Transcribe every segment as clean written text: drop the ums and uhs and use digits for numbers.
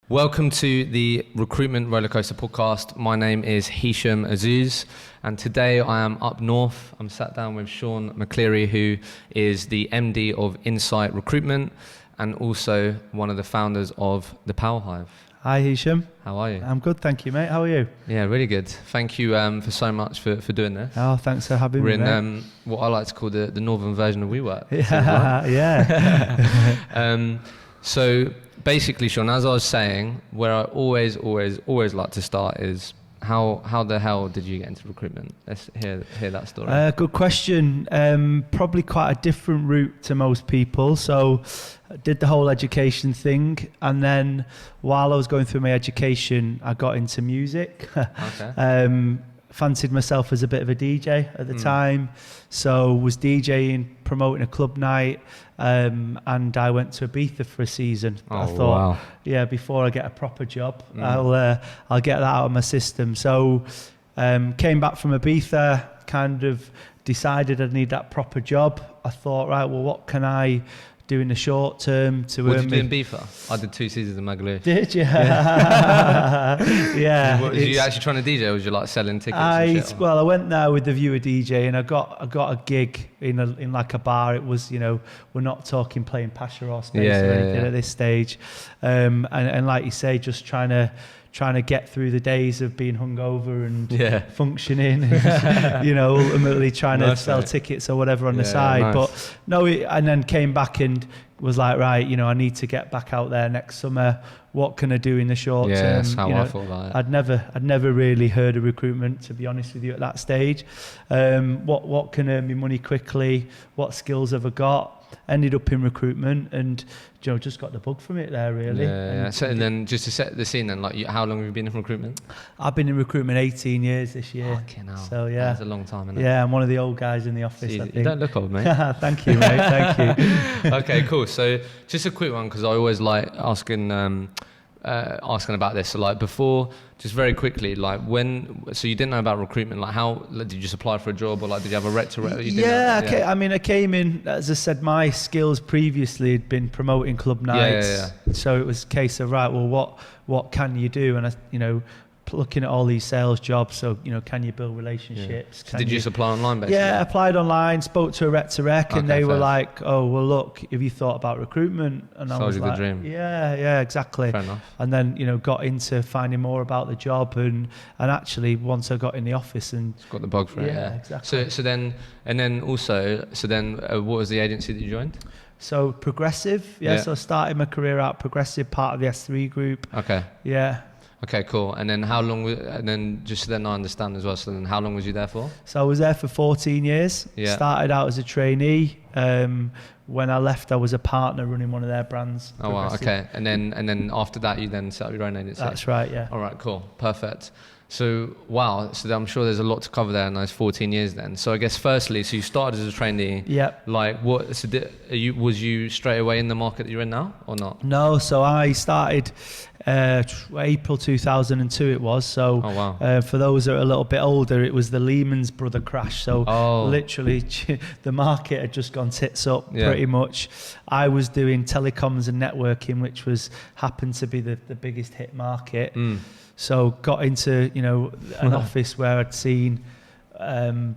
Welcome to the Recruitment Rollercoaster podcast. My name is Hisham Azuz, and today I am up north. I'm sat down with Sean McCleary, who is the MD of Insight Recruitment and also one of the founders of the Power Hive. Hi Hisham. How are you? I'm good, thank you, mate. How are you? Yeah, really good. Thank you for so much for doing this. Oh, thanks for having me, mate. We're in what I like to call the northern version of WeWork. Yeah. So basically, Sean, as I was saying, where I always like to start is how the hell did you get into recruitment? Let's hear that story. Good question. Probably quite a different route to most people. So I did the whole education thing, and then while I was going through my education, I got into music. Okay. Fancied myself as a bit of a DJ at the time, so was DJing, promoting a club night, and I went to Ibiza for a season. I thought, yeah, before I get a proper job, I'll get that out of my system. So came back from Ibiza, kind of decided I'd need that proper job. I thought, right, well, what can I do in the short term to what earn did you do in Ibiza? I did 2 seasons in Magaluf. Did you? Yeah. Yeah. Was you actually trying to DJ, or was you like selling tickets and shit? Well, I went there with the view of DJ, and I got a gig in like a bar. It was, we're not talking playing Pasha or Space or anything at this stage, and like you say, just trying to get through the days of being hungover and functioning, and, ultimately trying to sell tickets or whatever on the side. Nice. But no, and then came back and was like, right, I need to get back out there next summer. What can I do in the short term? That's how I thought about it. I'd never really heard of recruitment, to be honest with you, at that stage. What can earn me money quickly? What skills have I got? Ended up in recruitment, and just got the bug from it there, really. And then just to set the scene, then, like, how long have you been in recruitment? I've been in recruitment 18 years this year. Fucking hell. So yeah, that's a long time, isn't it? Yeah, I'm one of the old guys in the office. I think. You don't look old, mate. Thank you, mate. Thank you. Okay, cool. So just a quick one, because I always like asking about this. So like before, just very quickly, like so you didn't know about recruitment, like how did you just apply for a job, or like did you have a rec to rec? I came in, as I said, my skills previously had been promoting club nights. So it was a case of, right, well, what can you do? And I, looking at all these sales jobs, so can you build relationships? So did you just apply online, basically? Yeah, I applied online, spoke to a rec to rec, and they were like, "Oh, well, look, have you thought about recruitment?" And I was like, the dream. Yeah, exactly. Fair enough. And then got into finding more about the job, and actually once I got in the office and it's got the bug for it. Yeah, exactly. So then what was the agency that you joined? So Progressive, so I started my career out Progressive, part of the S3 group. Okay. Yeah. Okay, cool. And then just so then I understand as well, so then how long was you there for? So I was there for 14 years. Yeah. Started out as a trainee. When I left, I was a partner running one of their brands. Oh wow, okay. And then after that, you then set up your own agency? That's right, yeah. All right, cool. Perfect. So, wow. So I'm sure there's a lot to cover there in those 14 years then. So I guess firstly, so you started as a trainee. Yeah. Like was you straight away in the market that you're in now or not? No, so I started April 2002 it was. So for those that are a little bit older, it was the Lehman Brothers crash. So literally the market had just gone tits up pretty much. I was doing telecoms and networking, which happened to be the biggest hit market. So got into an office where I'd seen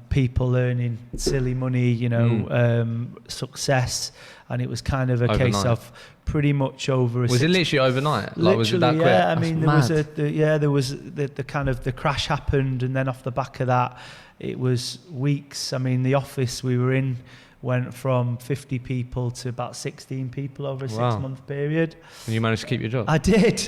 people earning silly money, success, and it was kind of a overnight. Case of pretty much over. Was it literally overnight? Literally, was it that quick? Yeah. I mean, That's there was the kind of the crash happened, and then off the back of that, it was weeks. I mean, the office we were in went from 50 people to about 16 people over a 6-month period. And you managed to keep your job? I did,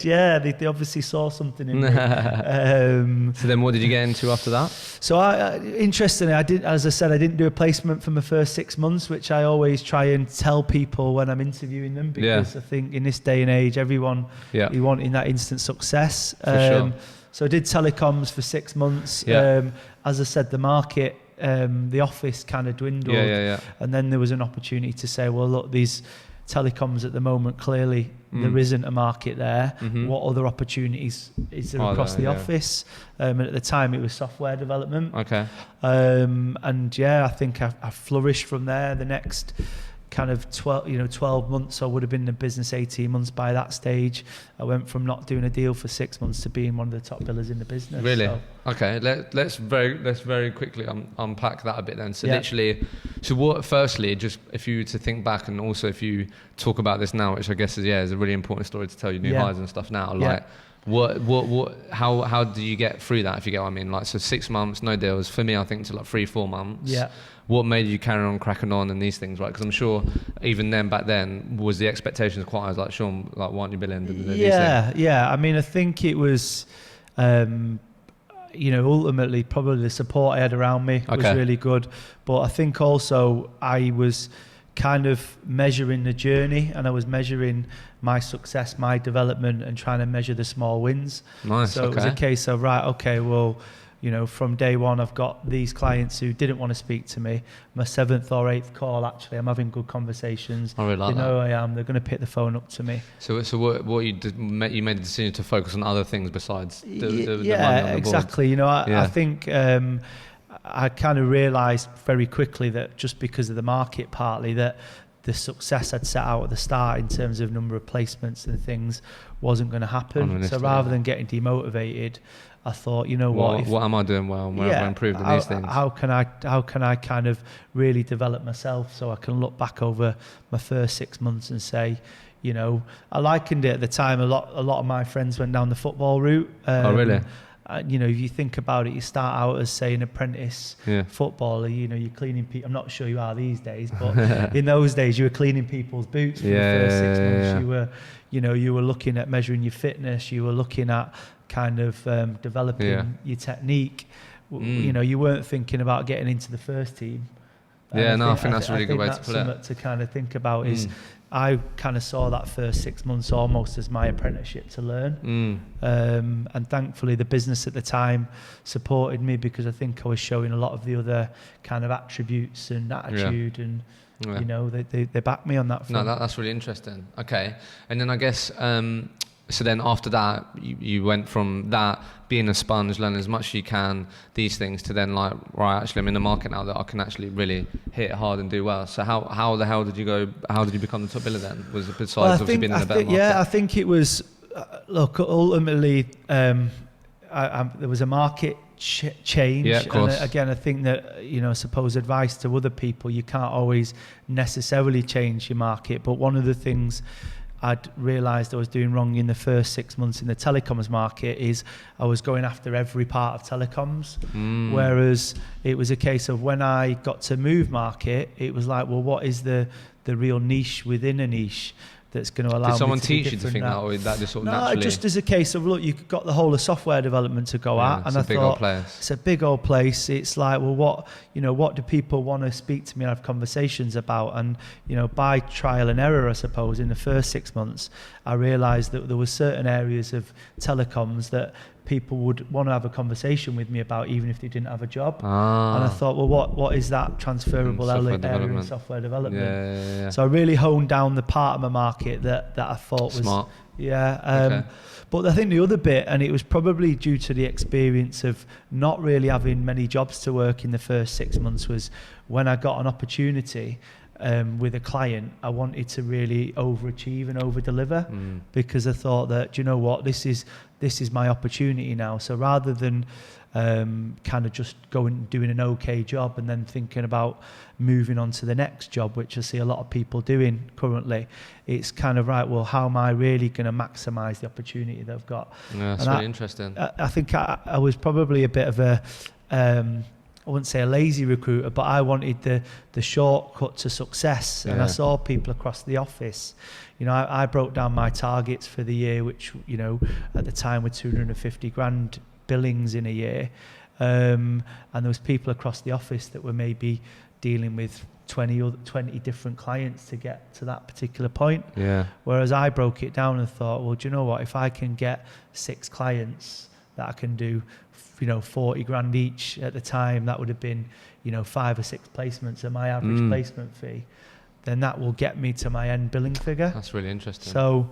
yeah. They obviously saw something in me. So then what did you get into after that? So interestingly, I didn't do a placement for my first 6 months, which I always try and tell people when I'm interviewing them, because I think in this day and age, everyone you want in that instant success. For sure. So I did telecoms for 6 months. As I said, the market, the office kind of dwindled, and then there was an opportunity to say, well, look, these telecoms at the moment, clearly there isn't a market there. What other opportunities is there across the office? And at the time it was software development. Okay. And I think I flourished from there. The next kind of 12 months. I would have been in the business 18 months by that stage. I went from not doing a deal for 6 months to being one of the top billers in the business. Really? So. Okay. Let's very quickly unpack that a bit then. So literally, so what? Firstly, just if you were to think back, and also if you talk about this now, which I guess is a really important story to tell you new hires and stuff now. Like, how do you get through that? If you get what I mean. Like, so 6 months, no deals. For me, I think to like 3-4 months. Yeah. What made you carry on cracking on and these things, right? Because I'm sure even then, back then, was the expectations quite high? Like, Sean, like, why aren't you billing? Yeah. I mean, I think it was, ultimately probably the support I had around me was really good. But I think also I was kind of measuring the journey, and I was measuring my success, my development, and trying to measure the small wins. Nice. So it was a case of, from day one, I've got these clients who didn't want to speak to me. My 7th or 8th call, actually, I'm having good conversations. I really like they know that. who I am. They're going to pick the phone up to me. So what you did, you made the decision to focus on other things besides the money on the exactly. board. I think I kind of realised very quickly that just because of the market, partly, that the success I'd set out at the start in terms of number of placements and things wasn't going to happen. So rather than getting demotivated, I thought, what am I doing well? Where have I improved in these things? How can I kind of really develop myself so I can look back over my first 6 months and say, I likened it at the time. A lot of my friends went down the football route. Oh, really? If you think about it, you start out as, say, an apprentice footballer. You're cleaning people. I'm not sure you are these days, but in those days, you were cleaning people's boots for the first 6 months. You were looking at measuring your fitness. You were looking at kind of developing your technique. You weren't thinking about getting into the first team. I think that's a really good way to put it. Something to kind of think about is I kind of saw that first 6 months almost as my apprenticeship to learn. And thankfully the business at the time supported me, because I think I was showing a lot of the other kind of attributes and attitude and they backed me on that front. No, that's really interesting. Okay. And then I guess so then after that, you went from that, being a sponge, learning as much as you can, these things, to then like, right, actually I'm in the market now that I can actually really hit it hard and do well. So how the hell did you go, how did you become the top biller then? Was it besides obviously being in the better market? Yeah, I think it was, ultimately, there was a market change. Yeah, of course. And again, I think that, I suppose advice to other people, you can't always necessarily change your market, but one of the things I'd realised I was doing wrong in the first 6 months in the telecoms market is I was going after every part of telecoms, whereas it was a case of when I got to move market, it was like, well, what is the real niche within a niche that's going to allow me to be different? Did someone teach you to think that, or that just sort of naturally? No, just as a case of, look, you've got the whole of software development to go at, and I thought, it's a big old place. It's like, well, what do people want to speak to me and have conversations about? And, by trial and error, I suppose, in the first 6 months, I realised that there were certain areas of telecoms that people would want to have a conversation with me about, even if they didn't have a job. And I thought, well, what is that transferable area in software development? Yeah. So I really honed down the part of my market that I thought was smart. But I think the other bit, and it was probably due to the experience of not really having many jobs to work in the first 6 months, was when I got an opportunity with a client, I wanted to really overachieve and over-deliver, because I thought that, this is my opportunity now. So rather than kind of just going and doing an okay job and then thinking about moving on to the next job, which I see a lot of people doing currently, it's kind of, right, well, how am I really going to maximise the opportunity that I've got? Yeah, that's really interesting. I think I was probably a bit of a I wouldn't say a lazy recruiter, but I wanted the shortcut to success. And I saw people across the office. I broke down my targets for the year, which, at the time were 250 grand billings in a year. And there was people across the office that were maybe dealing with 20 different clients to get to that particular point. Yeah. Whereas I broke it down and thought, well, do you know what? If I can get 6 clients that I can do 40 grand each at the time, that would have been, 5 or 6 placements at my average placement fee, then that will get me to my end billing figure. That's really interesting. So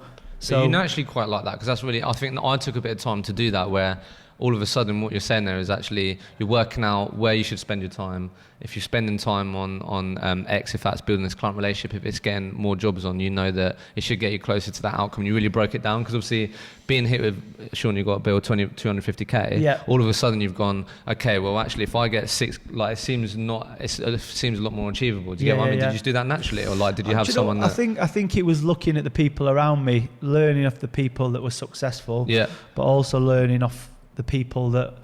you naturally quite like that, because that's really, I think that I took a bit of time to do that, where all of a sudden what you're saying there is actually you're working out where you should spend your time. If you're spending time on X, if that's building this client relationship, if it's getting more jobs on, you know that it should get you closer to that outcome. You really broke it down, because obviously being hit with, Sean, you've got a bill 250k. Yeah. All of a sudden you've gone, okay, well actually if I get 6, like it seems a lot more achievable. Do you get what I mean? Did you just do that naturally, or like did you have someone that? I think it was looking at the people around me, learning off the people that were successful, but also learning off the people that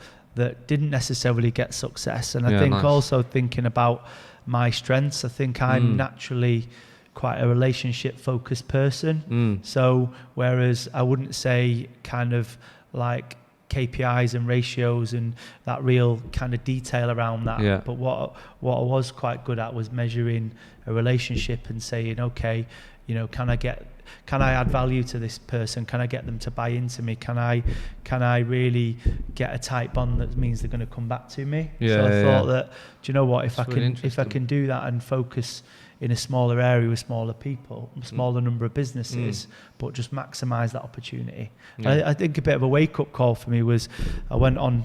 didn't necessarily get success. And I think also thinking about my strengths. I think I'm naturally quite a relationship focused person. So whereas I wouldn't say kind of like KPIs and ratios and that real kind of detail around that, but what I was quite good at was measuring a relationship and saying, okay, you know, can I add value to this person? Can I get them to buy into me? Can I really get a tight bond that means they're going to come back to me? So I thought that, do you know what, if I can do that and focus in a smaller area with smaller people, smaller number of businesses, but just maximise that opportunity. I think a bit of a wake-up call for me was I went on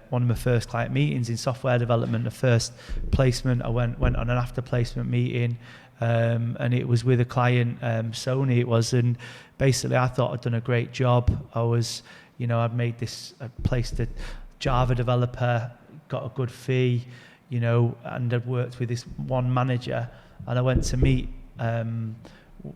one of my first client meetings in software development, the first placement. I went on an after placement meeting, and it was with a client, Sony it was, and basically I thought I'd done a great job. I'd placed a Java developer, got a good fee, you know, and I'd worked with this one manager, and I went to meet one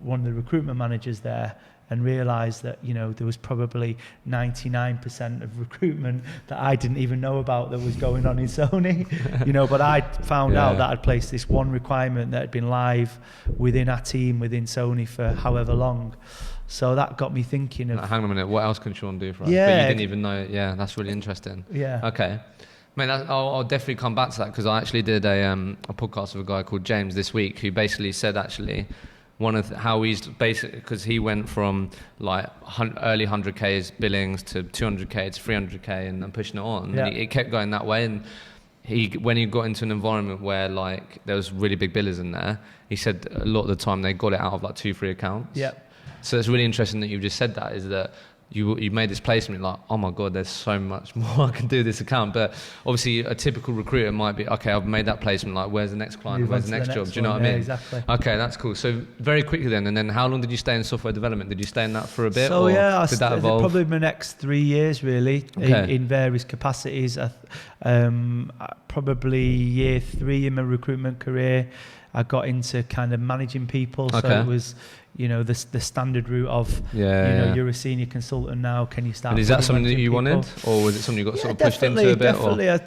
of the recruitment managers there and realised that, you know, there was probably 99% of recruitment that I didn't even know about that was going on in Sony, you know, but I found out that I'd placed this one requirement that had been live within our team, within Sony for however long. So that got me thinking of... Hang on a minute, what else can Sean do for us? Yeah. But you didn't even know, that's really interesting. Yeah. Okay. Mate, I'll definitely come back to that, because I actually did a podcast with a guy called James this week, who basically said actually one of how he's basically, because he went from like early 100Ks billings to 200K to 300K and pushing it on. And it kept going that way. And when he got into an environment where like there was really big billers in there, he said a lot of the time they got it out of like 2-3 accounts. Yeah. So it's really interesting that you've just said that, is that you made this placement like, oh my God, there's so much more I can do this account. But obviously a typical recruiter might be, okay, I've made that placement, like where's the next client, where's the next job? Do you know what I mean? Exactly. Okay, that's cool. So very quickly then, and then how long did you stay in software development? Did you stay in that for a bit? So or did that evolve? Probably my next 3 years really, in various capacities. Probably year 3 in my recruitment career, I got into kind of managing people. So it was, you know, the standard route of, you're a senior consultant now, can you start? And is that something that you wanted, or was it something you got sort of pushed into a bit? Definitely. I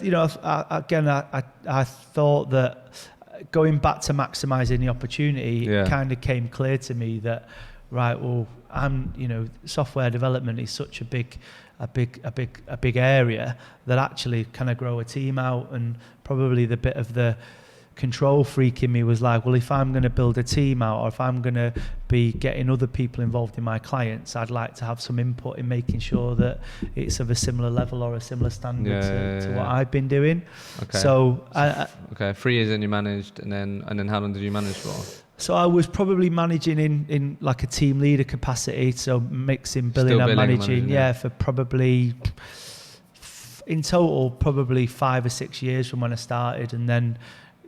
thought that going back to maximising the opportunity, it kind of came clear to me that, right, well, software development is such a big area that actually can I grow a team out, and probably the bit of the control freak in me was like, well, if I'm going to build a team out, or if I'm going to be getting other people involved in my clients, I'd like to have some input in making sure that it's of a similar level or a similar standard to what I've been doing. Okay. So 3 years in you managed, and then how long did you manage for? So I was probably managing in like a team leader capacity, so mixing billing and managing, for probably in total probably 5 or 6 years from when I started. And then,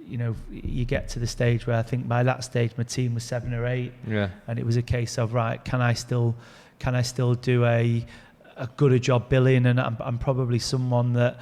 you know, you get to the stage where I think by that stage my team was 7 or 8, and it was a case of, right, can I still do a good a job billing? And I'm probably someone that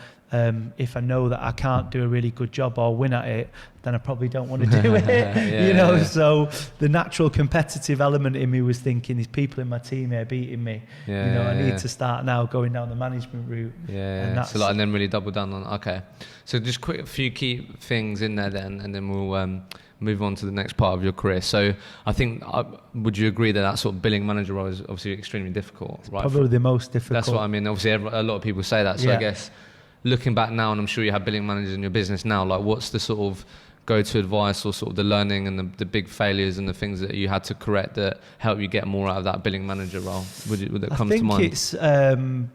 if I know that I can't do a really good job or win at it, then I probably don't want to do it. So the natural competitive element in me was thinking, these people in my team here beating me, I need to start now going down the management route. And then really double down on, okay, so just quick, a few key things in there then, and then we'll move on to the next part of your career. So I think, would you agree that sort of billing manager role is obviously extremely difficult, right? Probably the most difficult. That's what I mean. Obviously a lot of people say that, so I guess looking back now, and I'm sure you have billing managers in your business now, like what's the sort of go-to advice, or sort of the learning and the big failures and the things that you had to correct that help you get more out of that billing manager role? Would it come to mind? I think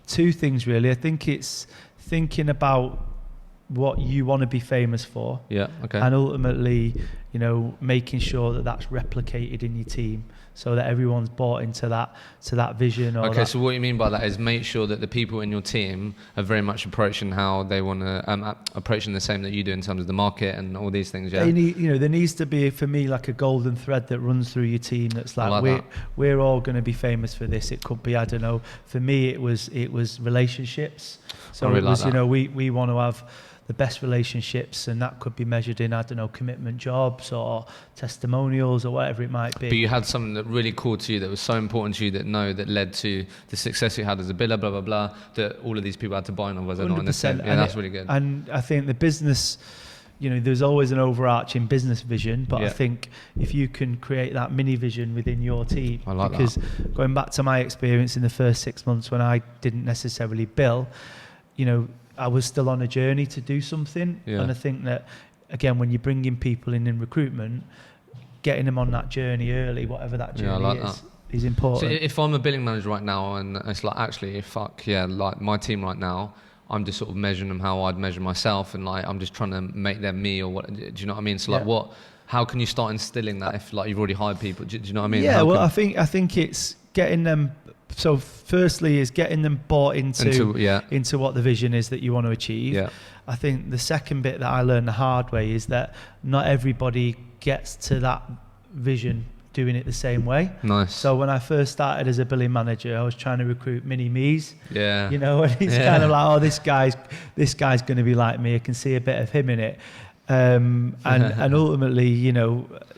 it's 2 things really. I think it's thinking about what you want to be famous for, and ultimately, you know, making sure that that's replicated in your team. so that everyone's bought into that vision. Or okay, so what you mean by that is make sure that the people in your team are very much approaching how they want to approaching the same that you do in terms of the market and all these things. Yeah, there needs to be, for me, like a golden thread that runs through your team. That's like we're all going to be famous for this. It could be, I don't know. For me, it was relationships. So it was, we want to have the best relationships, and that could be measured in, I don't know, commitment jobs or testimonials or whatever it might be. But you had something that really called to you, that was so important to you, that led to the success you had as a biller, blah, blah, blah, that all of these people had to buy in, otherwise they're not in the same. Yeah, that's really good. And I think the business, there's always an overarching business vision, but I think if you can create that mini vision within your team, because going back to my experience in the first 6 months when I didn't necessarily bill, I was still on a journey to do something. Yeah. And I think that, again, when you're bringing people in recruitment, getting them on that journey early, whatever that journey is important. So if I'm a billing manager right now and it's like, actually, like my team right now, I'm just sort of measuring them how I'd measure myself, and like I'm just trying to make them me, or what, do you know what I mean? So like how can you start instilling that if like you've already hired people? Do you know what I mean? Yeah, I think it's getting them. So firstly is getting them bought into what the vision is that you want to achieve. Yeah. I think the second bit that I learned the hard way is that not everybody gets to that vision doing it the same way. Nice. So when I first started as a billing manager, I was trying to recruit mini me's. Yeah. And it's kind of like, this guy's going to be like me. I can see a bit of him in it. And ultimately,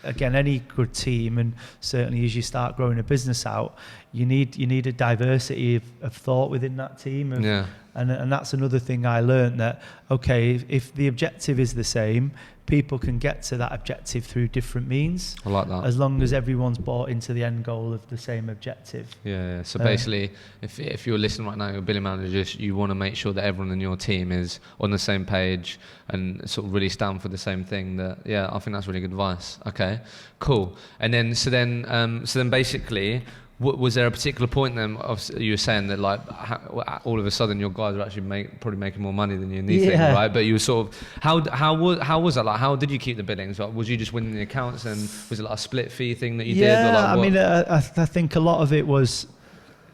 again, any good team, and certainly as you start growing a business out, you need a diversity of thought within that team. And that's another thing I learned, that, okay, if the objective is the same, people can get to that objective through different means. I like that. As long as everyone's bought into the end goal of the same objective. Yeah. So basically, if you're listening right now, you're a billing manager, you want to make sure that everyone in your team is on the same page and sort of really stand for the same thing. I think that's really good advice. Okay, cool. And then, so then basically, was there a particular point then you were saying that like all of a sudden your guys are actually probably making more money than you in these things, right? But you were sort of, how was that? Like, how did you keep the billings? Like, was you just winning the accounts, and was it like a split fee thing that you did? Or like, I think a lot of it was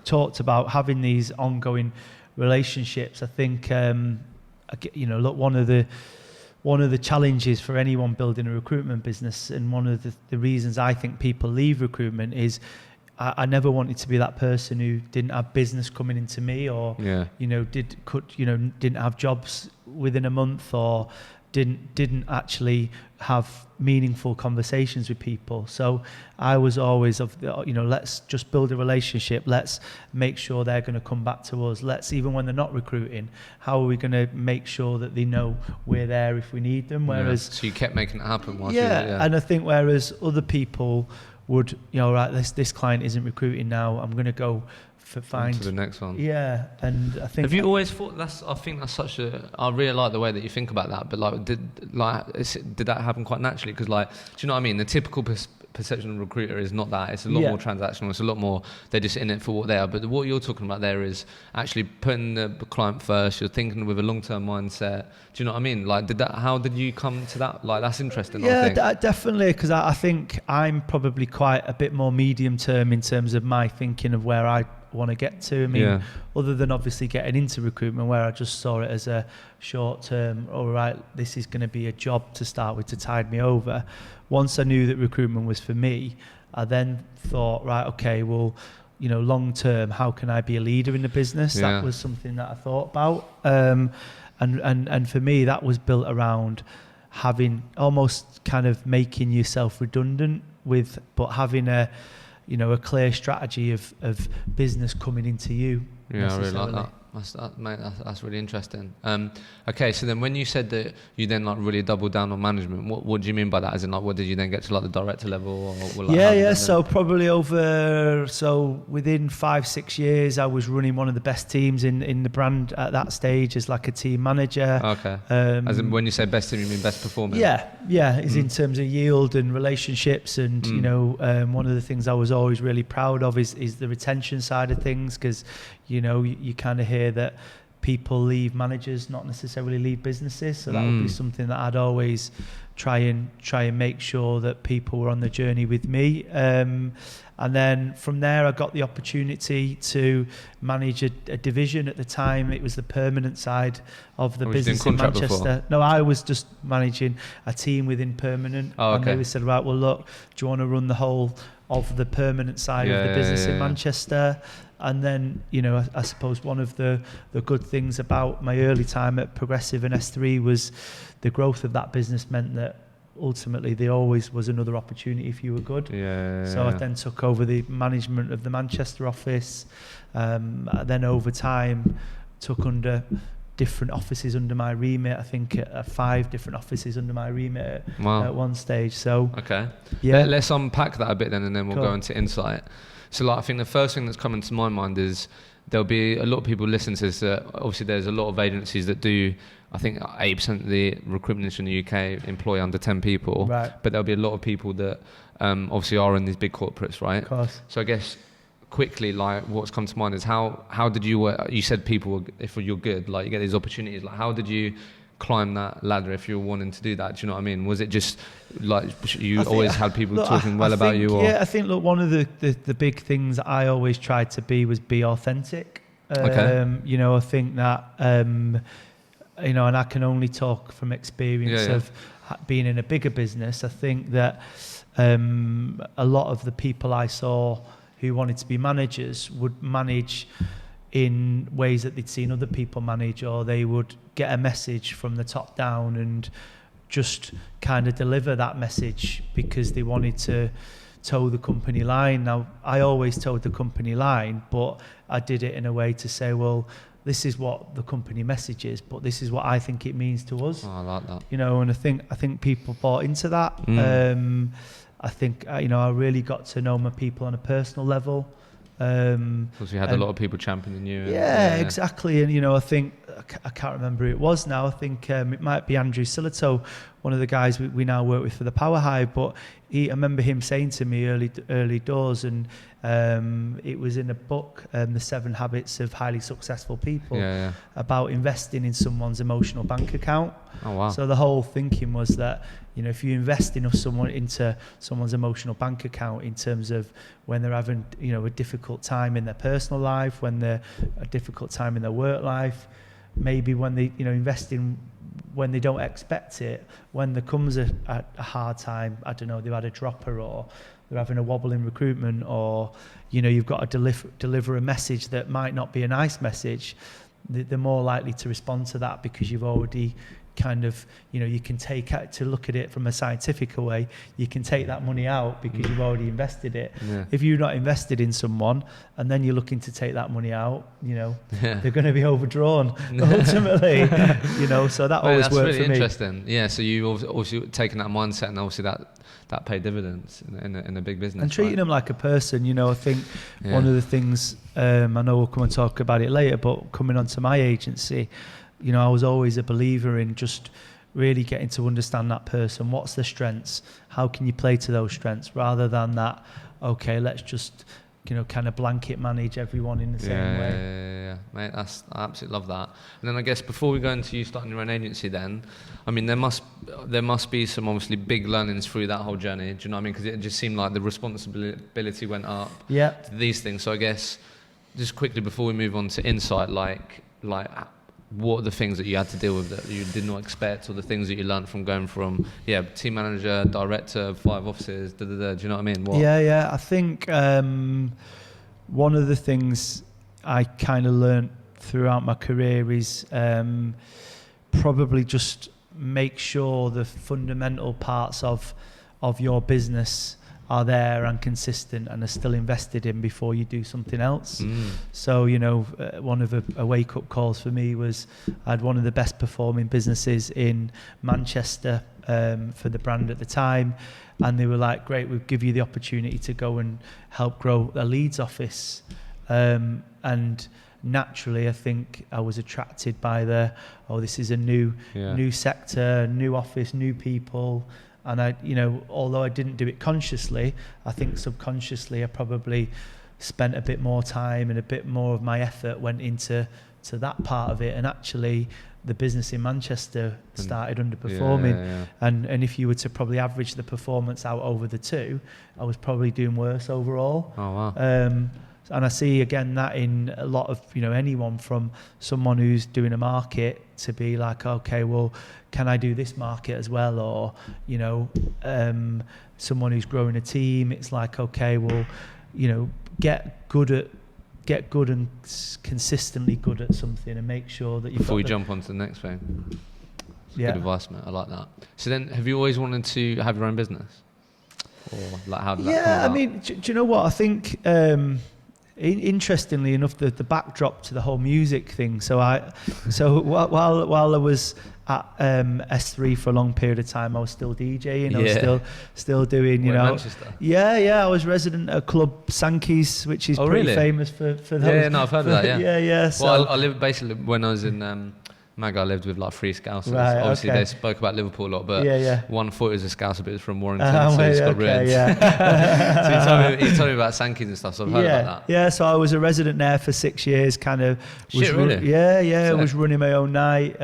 talked about having these ongoing relationships. I think, look, one of the challenges for anyone building a recruitment business, and one of the reasons I think people leave recruitment is, I never wanted to be that person who didn't have business coming into me, or didn't have jobs within a month, or didn't actually have meaningful conversations with people. So I was always let's just build a relationship. Let's make sure they're going to come back to us. Let's, even when they're not recruiting, how are we going to make sure that they know we're there if we need them? Whereas, so you kept making it happen. And I think whereas other people would, right, this client isn't recruiting now, I'm going to go find to the next one. Yeah, and I think. Have you always thought I think that's such a? I really like the way that you think about that. But like, did that happen quite naturally? Because like, do you know what I mean? The typical perception of a recruiter is not that. It's a lot more transactional. It's a lot more, they're just in it for what they are. But what you're talking about there is actually putting the client first. You're thinking with a long-term mindset. Do you know what I mean? Like, how did you come to that? Like, that's interesting. Yeah, definitely. Because I think I'm probably quite a bit more medium-term in terms of my thinking of where I want to get to. I mean, other than obviously getting into recruitment, where I just saw it as a short-term, all right, this is going to be a job to start with to tide me over. Once I knew that recruitment was for me, I then thought, right, okay, well, long term, how can I be a leader in the business? That was something that I thought about. And for me, that was built around having almost kind of making yourself redundant but having a clear strategy of business coming into you. Yeah, I really like that. That's really interesting. Okay, so then when you said that you then like really doubled down on management, what do you mean by that? As in, like, what did you then get to, like, the director level? Or like, so probably within 5-6 years, I was running one of the best teams in the brand at that stage as like a team manager. Okay. As in, when you say best team, you mean best performance? Yeah, is in terms of yield and relationships, and one of the things I was always really proud of is the retention side of things, because you kind of hear that people leave managers, not necessarily leave businesses. So that would be something that I'd always try and make sure that people were on the journey with me. And then from there, I got the opportunity to manage a division. At the time, it was the permanent side of the business in Manchester. Before? No, I was just managing a team within permanent. Oh, okay. And they said, right, well, look, do you want to run the whole of the permanent side of the business in Manchester? And then, you know, I suppose one of the good things about my early time at Progressive and S3 was the growth of that business meant that ultimately there always was another opportunity if you were good. So I then took over the management of the Manchester office. Then over time took under different offices under my remit. I think 5 different offices under my remit at one stage. So okay, let's unpack that a bit then, and then we'll go into Insight. So like, I think the first thing that's coming to my mind is there'll be a lot of people listening to this. Obviously, there's a lot of agencies that do. I think 8% of the recruitment industry in the UK employ under 10 people. Right. But there'll be a lot of people that obviously are in these big corporates, right? Of course. So I guess quickly, like, what's come to mind is how did you? You said people, if you're good, like you get these opportunities. Like, how did you climb that ladder if you were wanting to do that? Do you know what I mean? Was it just like you always had people talking well about you? Or? Yeah, I think, look, one of the big things I always tried to be authentic. You know, I think that, you know, and I can only talk from experience of being in a bigger business. I think that a lot of the people I saw who wanted to be managers would manage in ways that they'd seen other people manage, or they would get a message from the top down and just kind of deliver that message because they wanted to toe the company line. Now, I always toed the company line, but I did it in a way to say, well, this is what the company message is, but this is what I think it means to us. Oh, I like that. You know, and I think people bought into that. I think, you know, I really got to know my people on a personal level. Because you had a lot of people championing you. Yeah, exactly. And, you know, I think, I can't remember who it was now. I think it might be Andrew Sillitoe, one of the guys we now work with for the Power Hive. But I remember him saying to me early doors, and it was in a book, The 7 Habits of Highly Successful People, about investing in someone's emotional bank account. Oh, wow. So the whole thinking was that, you know, if you invest enough into someone's emotional bank account in terms of when they're having, you know, a difficult time in their personal life, when they're a difficult time in their work life, maybe when they, you know, invest in when they don't expect it, when there comes a hard time, I don't know, they've had a dropper, or they're having a wobble in recruitment, or, you know, you've got to deliver a message that might not be a nice message, they're more likely to respond to that because you've already kind of, you know, you can take out, to look at it from a scientific way, you can take that money out because you've already invested it. If you're not invested in someone and then you're looking to take that money out, you know, they're going to be overdrawn ultimately. You know, so that always worked for me. That's really interesting. Yeah, so you've also taken that mindset, and obviously that paid dividends in a big business. And treating them like a person, you know, I think one of the things, I know we'll come and talk about it later, but coming onto my agency, you know, I was always a believer in just really getting to understand that person. What's their strengths? How can you play to those strengths, rather than that, okay, let's just, you know, kind of blanket manage everyone in the same way. Yeah, mate, I absolutely love that. And then I guess before we go into you starting your own agency then, I mean, there must be some obviously big learnings through that whole journey, do you know what I mean? Because it just seemed like the responsibility went up to these things. So I guess just quickly before we move on to Insight, like what are the things that you had to deal with that you did not expect, or the things that you learned from going from team manager, director, 5 offices, do you know what I mean? I think one of the things I kind of learned throughout my career is probably just make sure the fundamental parts of your business are there and consistent and are still invested in before you do something else. So, you know, one of a wake-up calls for me was I had one of the best performing businesses in Manchester for the brand at the time, and they were like, great, we'll give you the opportunity to go and help grow a Leeds office. And naturally, I think I was attracted by this is a new sector, new office, new people. And I, you know, although I didn't do it consciously, I think subconsciously I probably spent a bit more time and a bit more of my effort went into to that part of it, and actually the business in Manchester started underperforming. And if you were to probably average the performance out over the two, I was probably doing worse overall. Oh wow. And I see again that in a lot of, anyone from someone who's doing a market to be like, okay, well, can I do this market as well? Or, someone who's growing a team, it's like, okay, well, get good and consistently good at something, and make sure that you've Before we jump on to the next thing. Good advice, mate. I like that. So then, have you always wanted to have your own business? Or like how did that come about? I mean, do you know what? I think, interestingly enough, the backdrop to the whole music thing. So while I was at S3 for a long period of time, I was still DJing. I was still doing, Manchester? Yeah. I was resident at Club Sankey's, which is pretty famous for those. Yeah, no, I've heard of that. Yeah. Yeah. So, well, I lived basically when I was in Mag, I lived with like 3 Scousers. Right, obviously, they spoke about Liverpool a lot, but one thought he was a Scouser, but it was from Warrington, so he's got red. So he told me about Sankey's and stuff, so I've heard about that. Yeah, so I was a resident there for 6 years, kind of. Really? I was running my own night.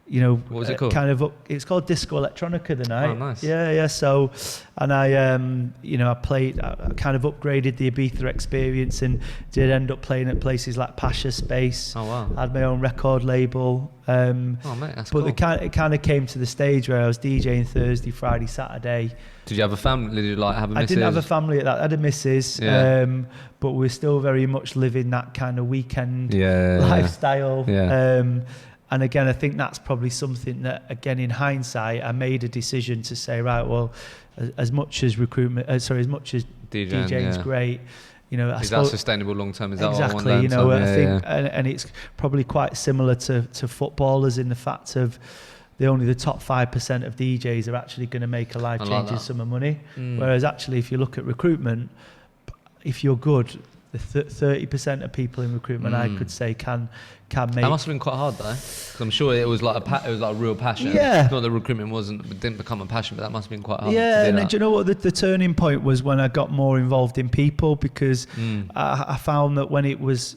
What was it called? It's called Disco Electronica the night. Oh, nice. Yeah. So, and I played. I kind of upgraded the Ibiza experience and did end up playing at places like Pasha Space. Oh wow. I had my own record label. Oh mate, that's cool. But it kind of came to the stage where I was DJing Thursday, Friday, Saturday. Did you have a family? Did you have a missus? I didn't have a family at that. I had a missus, but we're still very much living that kind of weekend lifestyle. And again, I think that's probably something that, again, in hindsight, I made a decision to say, right, well, as much as DJing is great, is that sustainable long term? Is that exactly? I think, and it's probably quite similar to footballers in the fact of only the top 5% of DJs are actually going to make a life-changing sum of money. Whereas actually, if you look at recruitment, if you're good, the 30% of people in recruitment, I could say, can make. That must have been quite hard though, because I'm sure it was like a real passion. Yeah. Not that recruitment didn't become a passion, but that must have been quite hard. Yeah, to do and that. do you know what the turning point was? When I got more involved in people, because I found that when it was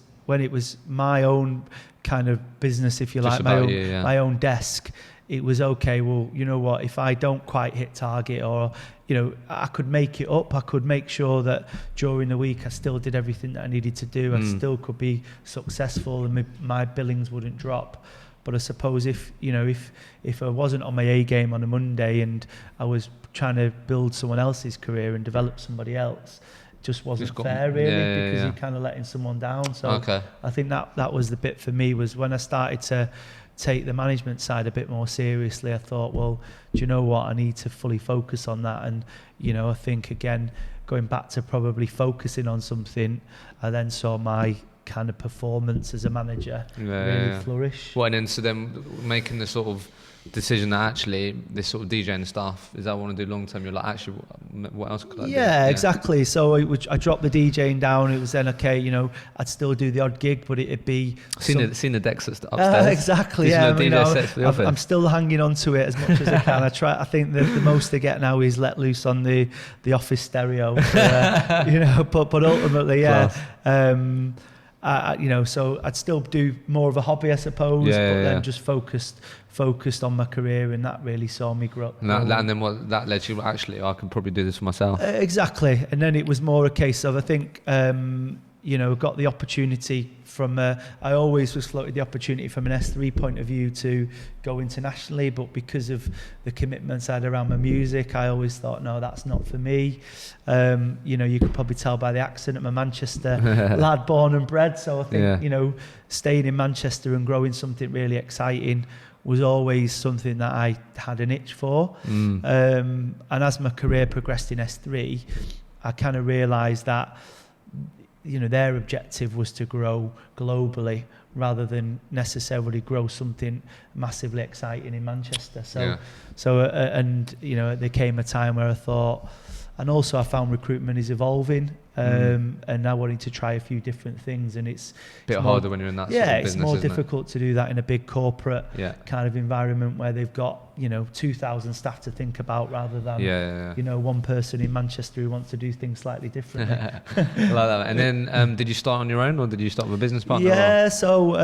my own kind of business, if you like, my own desk, it was okay. Well, you know what? If I don't quite hit target, or I could make it up. I could make sure that during the week I still did everything that I needed to do. I still could be successful, and my billings wouldn't drop. But I suppose if I wasn't on my A game on a Monday and I was trying to build someone else's career and develop somebody else, it just wasn't fair, really, because you're kind of letting someone down. So I think that was the bit for me, was when I started to take the management side a bit more seriously. I thought, well, do you know what? I need to fully focus on that. And, I think, again, going back to probably focusing on something, I then saw my kind of performance as a manager really flourish. Well, and then so then making the sort of decision that actually this sort of DJing stuff is that I want to do long term, you're like, actually, what else could I do? Yeah, exactly. So I dropped the DJing down. It was then okay, I'd still do the odd gig, but it'd be seen the decks upstairs. Exactly. Sets for the office. I'm still hanging on to it as much as I can. I think the most I get now is let loose on the office stereo. But ultimately, so I'd still do more of a hobby, I suppose, then just focused on my career, and that really saw me grow. And then what that led you, actually, I can probably do this for myself. Exactly. And then it was more a case of, I think, got the opportunity from, I always was floated the opportunity from an S3 point of view to go internationally, but because of the commitments I had around my music, I always thought, no, that's not for me. You could probably tell by the accent, I'm a Manchester lad, born and bred. So I think, staying in Manchester and growing something really exciting was always something that I had an itch for. And as my career progressed in S3, I kind of realised that their objective was to grow globally rather than necessarily grow something massively exciting in Manchester. There came a time where I thought, and also I found recruitment is evolving. and now wanting to try a few different things, and it's a bit harder when you're in that sort of business, it's more isn't difficult to do that in a big corporate kind of environment where they've got 2,000 staff to think about rather than one person in Manchester who wants to do things slightly differently. Like that. And then did you start on your own, or did you start with a business partner? Yeah, so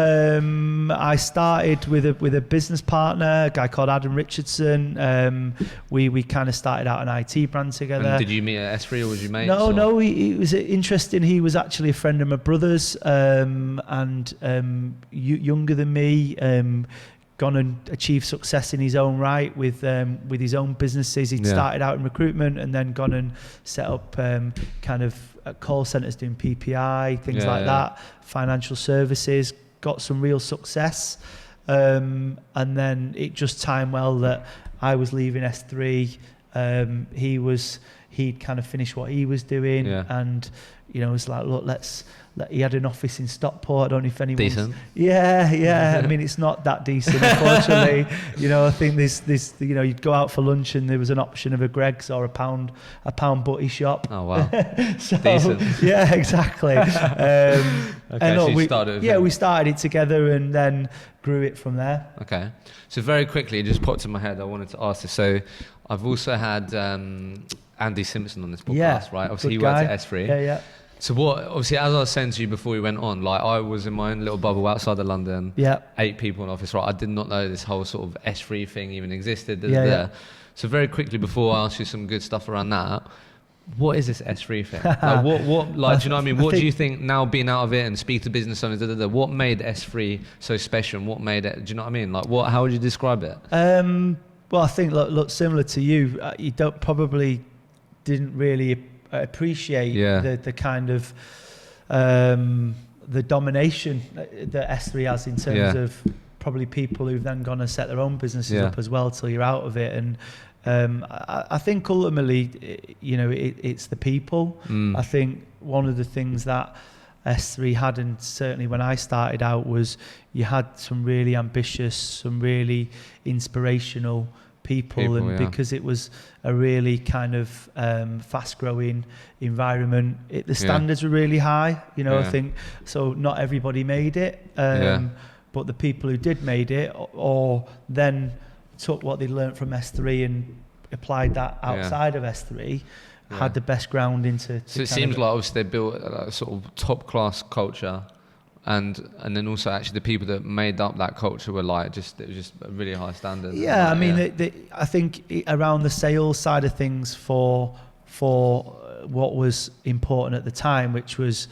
I started with a business partner, a guy called Adam Richardson. We kind of started out an IT brand together. And did you meet at S3 or was you mates? No, he was interesting. He was actually a friend of my brother's, and younger than me. Gone and achieved success in his own right with his own businesses. He'd started out in recruitment and then gone and set up kind of call centers doing PPI, things like that, financial services, got some real success. And then it just timed well that I was leaving S3. He'd kind of finished what he was doing, and it was like, look, he had an office in Stockport. I don't know if anyone's... Decent. Yeah. I mean, it's not that decent, unfortunately. I think this you'd go out for lunch and there was an option of a Greggs or a pound butty shop. Oh, wow. So, decent. Yeah, exactly. Okay, so you started... we started it together and then grew it from there. Okay. So very quickly, it just popped in my head. I wanted to ask this. So I've also had Andy Simpson on this podcast, right? Obviously, he worked at S3. Yeah. So obviously, as I was saying to you before we went on, like I was in my own little bubble outside of London. Yeah. 8 people in office, right? I did not know this whole sort of S3 thing even existed. So very quickly, before I ask you some good stuff around that, what is this S3 thing? Like, do you know what I mean? What do you think now, being out of it and speak to business owners, what made S3 so special? And what made it, do you know what I mean? Like how would you describe it? Well, I think, look, similar to you, you didn't really appreciate the kind of the domination that S3 has in terms of probably people who've then gone and set their own businesses up as well till you're out of it. And I think ultimately, it's the people. I think one of the things that S3 had, and certainly when I started out, was you had some really ambitious, some really inspirational people, and because it was a really kind of fast-growing environment, the standards were really high. I think so. Not everybody made it, but the people who did made it, or then took what they learned from S3 and applied that outside of S3, had the best ground into. So it seems like obviously they built a sort of top-class culture. And then also actually the people that made up that culture were it was just a really high standard. Yeah, I mean, I think around the sales side of things for what was important at the time, which was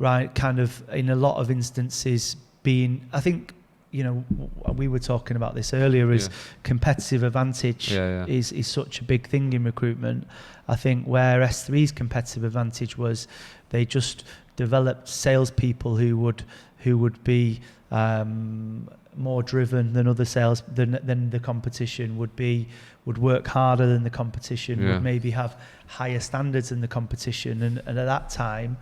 kind of in a lot of instances being, I think, we were talking about this earlier, is competitive advantage is such a big thing in recruitment. I think where S3's competitive advantage was, they just developed salespeople who would be more driven than other sales than the competition would work harder than the competition, would maybe have higher standards than the competition, and at that time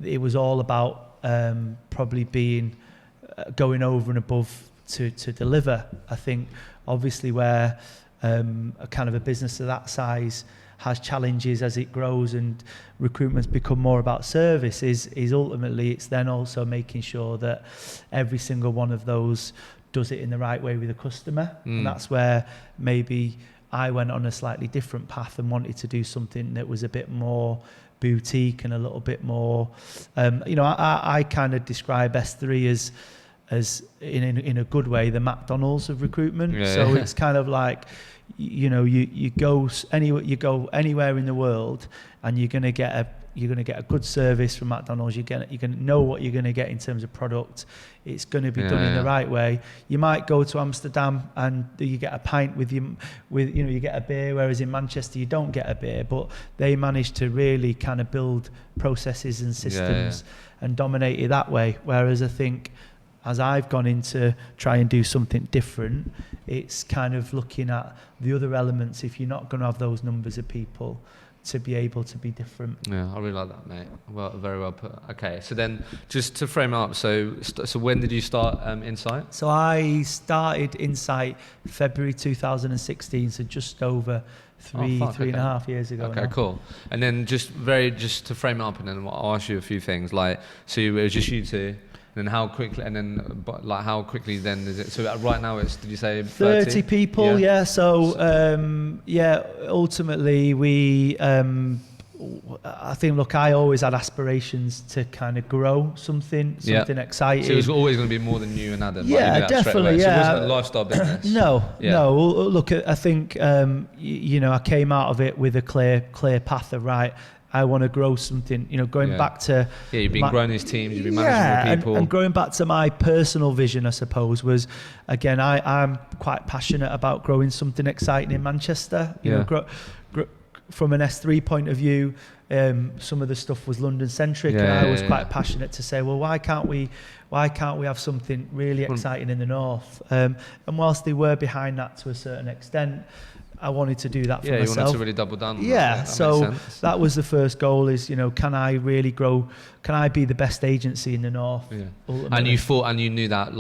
it was all about probably being going over and above to deliver. I think obviously where a kind of a business of that size has challenges as it grows and recruitment's become more about service, is ultimately it's then also making sure that every single one of those does it in the right way with the customer. And that's where maybe I went on a slightly different path and wanted to do something that was a bit more boutique and a little bit more I kind of describe S3 as in a good way the McDonald's of recruitment. It's kind of like, you go anywhere in the world and you're going to get a good service from McDonald's. You're going to know what you're going to get in terms of product. It's going to be done in the right way. You might go to Amsterdam and you get a pint you get a beer, whereas in Manchester you don't get a beer. But they managed to really kind of build processes and systems and dominate it that way. Whereas I think, as I've gone in to try and do something different, it's kind of looking at the other elements. If you're not going to have those numbers of people, to be able to be different. Yeah, I really like that, mate. Well, very well put. Okay, so then just to frame it up, so when did you start Insight? So I started Insight February 2016, so just over three and a half years ago. Okay, now. cool. And then just to frame it up, and then I'll ask you a few things. Like, so it was just you two. And then how quickly then is it? So right now it's, did you say 30 people? Yeah. So ultimately we, I think, look, I always had aspirations to kind of grow something exciting. So it was always going to be more than you and Adam. Yeah, definitely. So it wasn't a lifestyle business. No. Look, I think I came out of it with a clear path of right. I want to grow something, going back to... Yeah, you've been growing these teams, you've been managing more people. And going back to my personal vision, I suppose, was, again, I'm quite passionate about growing something exciting in Manchester. From an S3 point of view, some of the stuff was London-centric, and I was quite passionate to say, well, why can't we have something really exciting in the north? And whilst they were behind that to a certain extent, I wanted to do that for myself. You wanted to really double down on that. Yeah, so that was the first goal is, can I really grow? Can I be the best agency in the north? Yeah. And you knew that,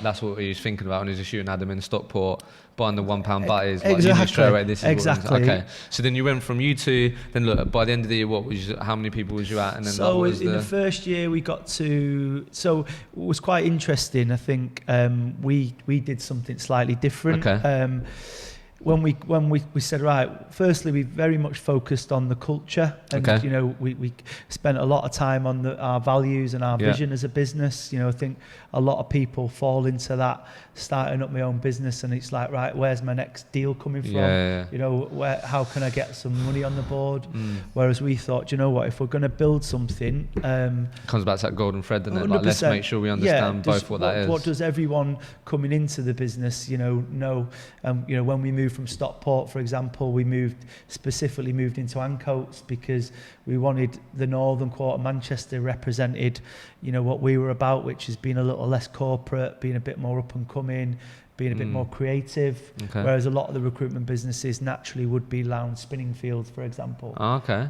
that's what he was thinking about when he was just you and Adam in Stockport, buying the £1 butties. Exactly. You knew straight away this is exactly. Okay. So then you went from you two, then look, by the end of the year, how many people was you at? And then in the first year we got to, so it was quite interesting. I think we did something slightly different. Okay. When we said, right, firstly, we very much focused on the culture, and we spent a lot of time on our values and our vision as a business. I think a lot of people fall into that, starting up my own business, and it's like, right, where's my next deal coming from? How can I get some money on the board? Whereas we thought, what, if we're going to build something, comes back to that golden thread, and then let's make sure we understand both what that is. What does everyone coming into the business, know? When we moved from Stockport, for example, we specifically moved into Ancoats because we wanted the northern quarter of Manchester represented, what we were about, which has been a little less corporate, being a bit more up and coming, being a bit more creative, whereas a lot of the recruitment businesses naturally would be lounge spinning fields, for example.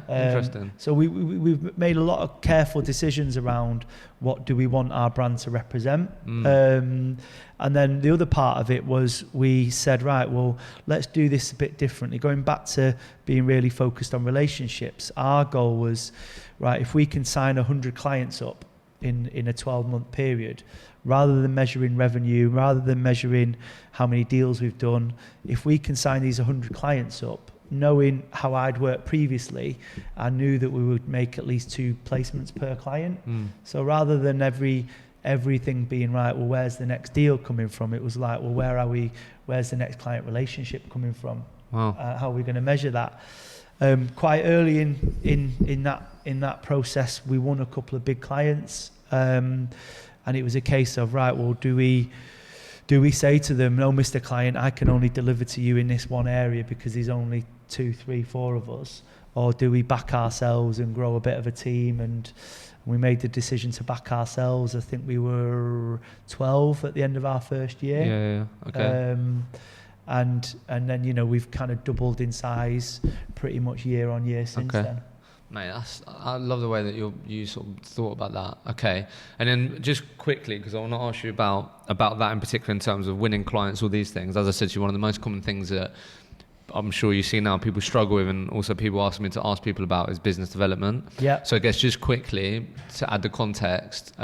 Interesting. So we've made a lot of careful decisions around what do we want our brand to represent. And then the other part of it was we said, right, well, let's do this a bit differently. Going back to being really focused on relationships, our goal was, right, if we can sign 100 clients up in a 12-month period, rather than measuring revenue, rather than measuring how many deals we've done, if we can sign these 100 clients up, knowing how I'd worked previously, I knew that we would make at least 2 placements per client. So rather than everything being right, well, where's the next deal coming from? It was like, well, where are we? Where's the next client relationship coming from? Wow. How are we going to measure that? Quite early in that process, we won a couple of big clients, and it was a case of, right, well, do we say to them, no, Mr. Client, I can only deliver to you in this one area because there's only 2, 3, 4 of us, or do we back ourselves and grow a bit of a team? And we made the decision to back ourselves. I think we were 12 at the end of our first year. Okay. And then we've kind of doubled in size pretty much year on year since then. Mate, I love the way that you sort of thought about that. Okay, and then just quickly, because I want to ask you about that in particular in terms of winning clients, all these things. As I said to you, one of the most common things that I'm sure you see now people struggle with, and also people ask me to ask people about, is business development. Yeah. So I guess just quickly to add the context.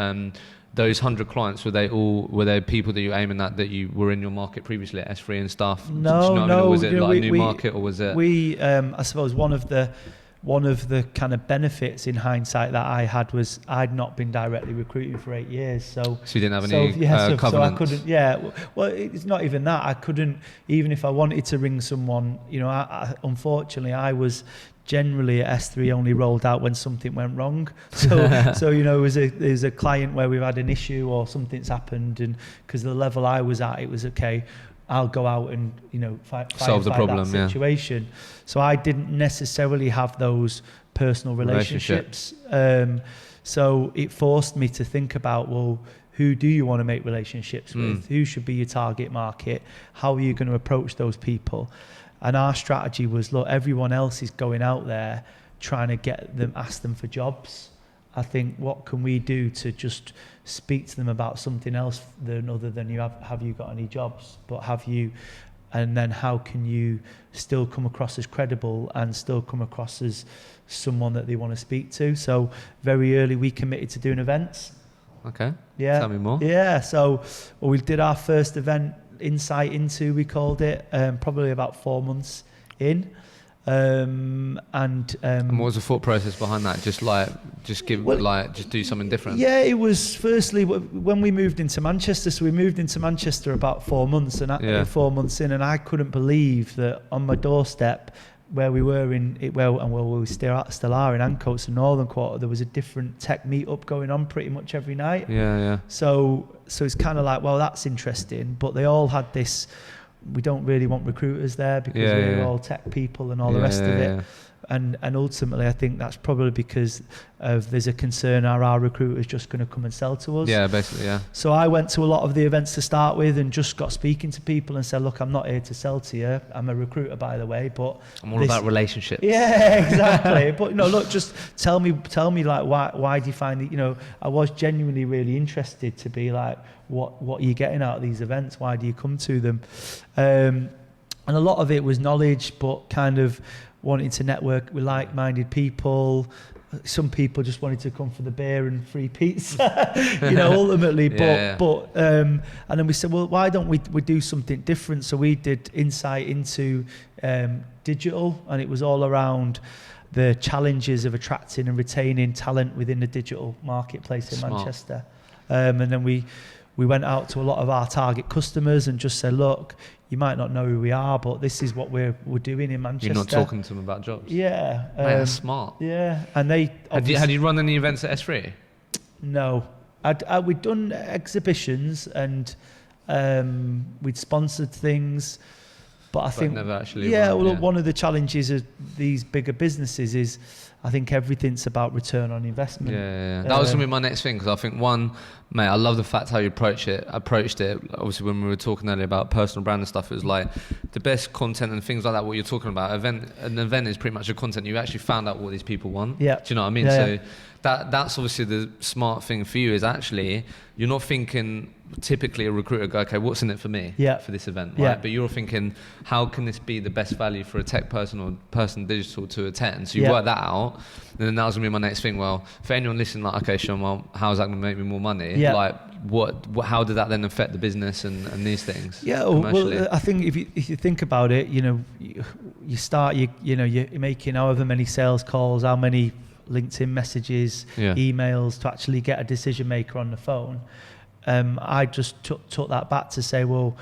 Those 100 clients, were they people that you were aiming at that you were in your market previously at S3 and stuff? No. Or was it a new market, or was it? I suppose one of the kind of benefits in hindsight that I had was I'd not been directly recruiting for 8 years. So you didn't have any covenants? So I couldn't, well, it's not even that. I couldn't, even if I wanted to ring someone, unfortunately, I was generally at S3 only rolled out when something went wrong. So there's a client where we've had an issue or something's happened, and because the level I was at, it was okay, I'll go out and solve the problem, that situation. Yeah. So I didn't necessarily have those personal relationships. So it forced me to think about, well, who do you want to make relationships with? Who should be your target market? How are you going to approach those people? And our strategy was, look, everyone else is going out there trying to ask them for jobs. I think, what can we do to just speak to them about something else other than have you got any jobs? But have you and then how can you still come across as credible and still come across as someone that they want to speak to. So very early we committed to doing events. Okay. Yeah. Tell me more. Yeah. So we did our first event, Insight Into, we called it, probably about 4 months in. And what was the thought process behind that? Just do something different. Yeah, it was firstly when we moved into Manchester. So we moved into Manchester about 4 months, and 4 months in, and I couldn't believe that on my doorstep, where we were we still are in Ancoats and Northern Quarter, there was a different tech meetup going on pretty much every night. Yeah. So it's kind of like, well, that's interesting, but they all had this. We don't really want recruiters there because we're all tech people and all the rest of it. Yeah. And ultimately, I think that's probably because of there's a concern, are our recruiters just going to come and sell to us? Yeah, basically, yeah. So I went to a lot of the events to start with and just got speaking to people and said, look, I'm not here to sell to you. I'm a recruiter, by the way, but I'm all about relationships. Yeah, exactly. But look, just tell me, like, why do you find that? I was genuinely really interested to be like, what are you getting out of these events? Why do you come to them? And a lot of it was knowledge, but kind of wanting to network with like-minded people. Some people just wanted to come for the beer and free pizza, ultimately. But and then we said, well, why don't we do something different? So we did Insight Into digital, and it was all around the challenges of attracting and retaining talent within the digital marketplace in Manchester. And then we went out to a lot of our target customers and just said, look, you might not know who we are, but this is what we're doing in Manchester. You're not talking to them about jobs? Yeah. Mate, that's smart. Yeah. And they... Had you run any events at S3? No. We'd done exhibitions and we'd sponsored things, but I think... never actually one of the challenges of these bigger businesses is I think everything's about return on investment. Yeah. That was going to be my next thing, because I think, one, mate, I love the fact how you approached it. Obviously, when we were talking earlier about personal brand and stuff, it was like the best content and things like that, what you're talking about. An event is pretty much the content. You actually found out what these people want. Yeah. Do you know what I mean? So that's obviously the smart thing for you, is actually you're not thinking typically a recruiter go, okay, what's in it for me for this event, right? Yeah. But you're thinking, how can this be the best value for a tech person or person digital to attend? So you work that out, and then that was gonna be my next thing. Well, for anyone listening, like, okay, Sean, well, how is that gonna make me more money? Yeah. Like, how did that then affect the business and these things? Yeah, well, I think if you think about it, you start, you're making however many sales calls, how many LinkedIn messages, emails to actually get a decision maker on the phone. I just took that back to say, well,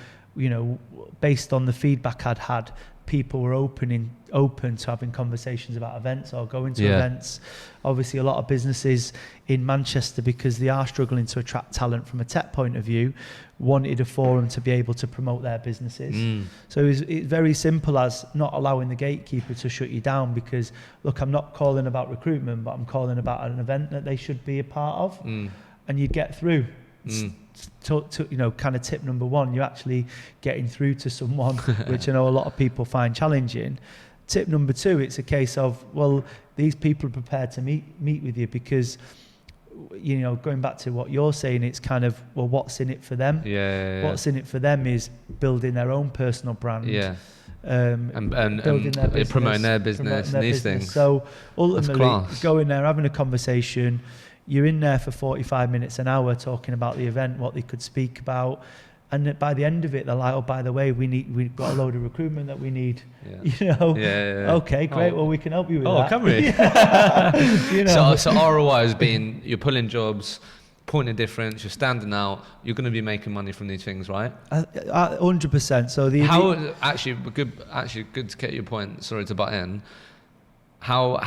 based on the feedback I'd had, people were open to having conversations about events or going to events. Obviously, a lot of businesses in Manchester, because they are struggling to attract talent from a tech point of view, wanted a forum to be able to promote their businesses. So it's very simple as not allowing the gatekeeper to shut you down, because, look, I'm not calling about recruitment, but I'm calling about an event that they should be a part of. And you get through. To kind of tip number one, you're actually getting through to someone, which I know a lot of people find challenging. Tip number two, it's a case of, well, these people are prepared to meet with you, because going back to what you're saying, it's kind of, well, what's in it for them? What's in it for them is building their own personal brand. And building their business, promoting their business and these things. So ultimately, going there, having a conversation. You're in there for 45 minutes, an hour, talking about the event, what they could speak about. And by the end of it, they're like, oh, by the way, we've got a load of recruitment that we need. Okay, great. Well, we can help you with that. Oh, can we? So ROI has been, you're pulling jobs, point of difference, you're standing out, you're going to be making money from these things, right? 100%. So good to get your point. Sorry to butt in. How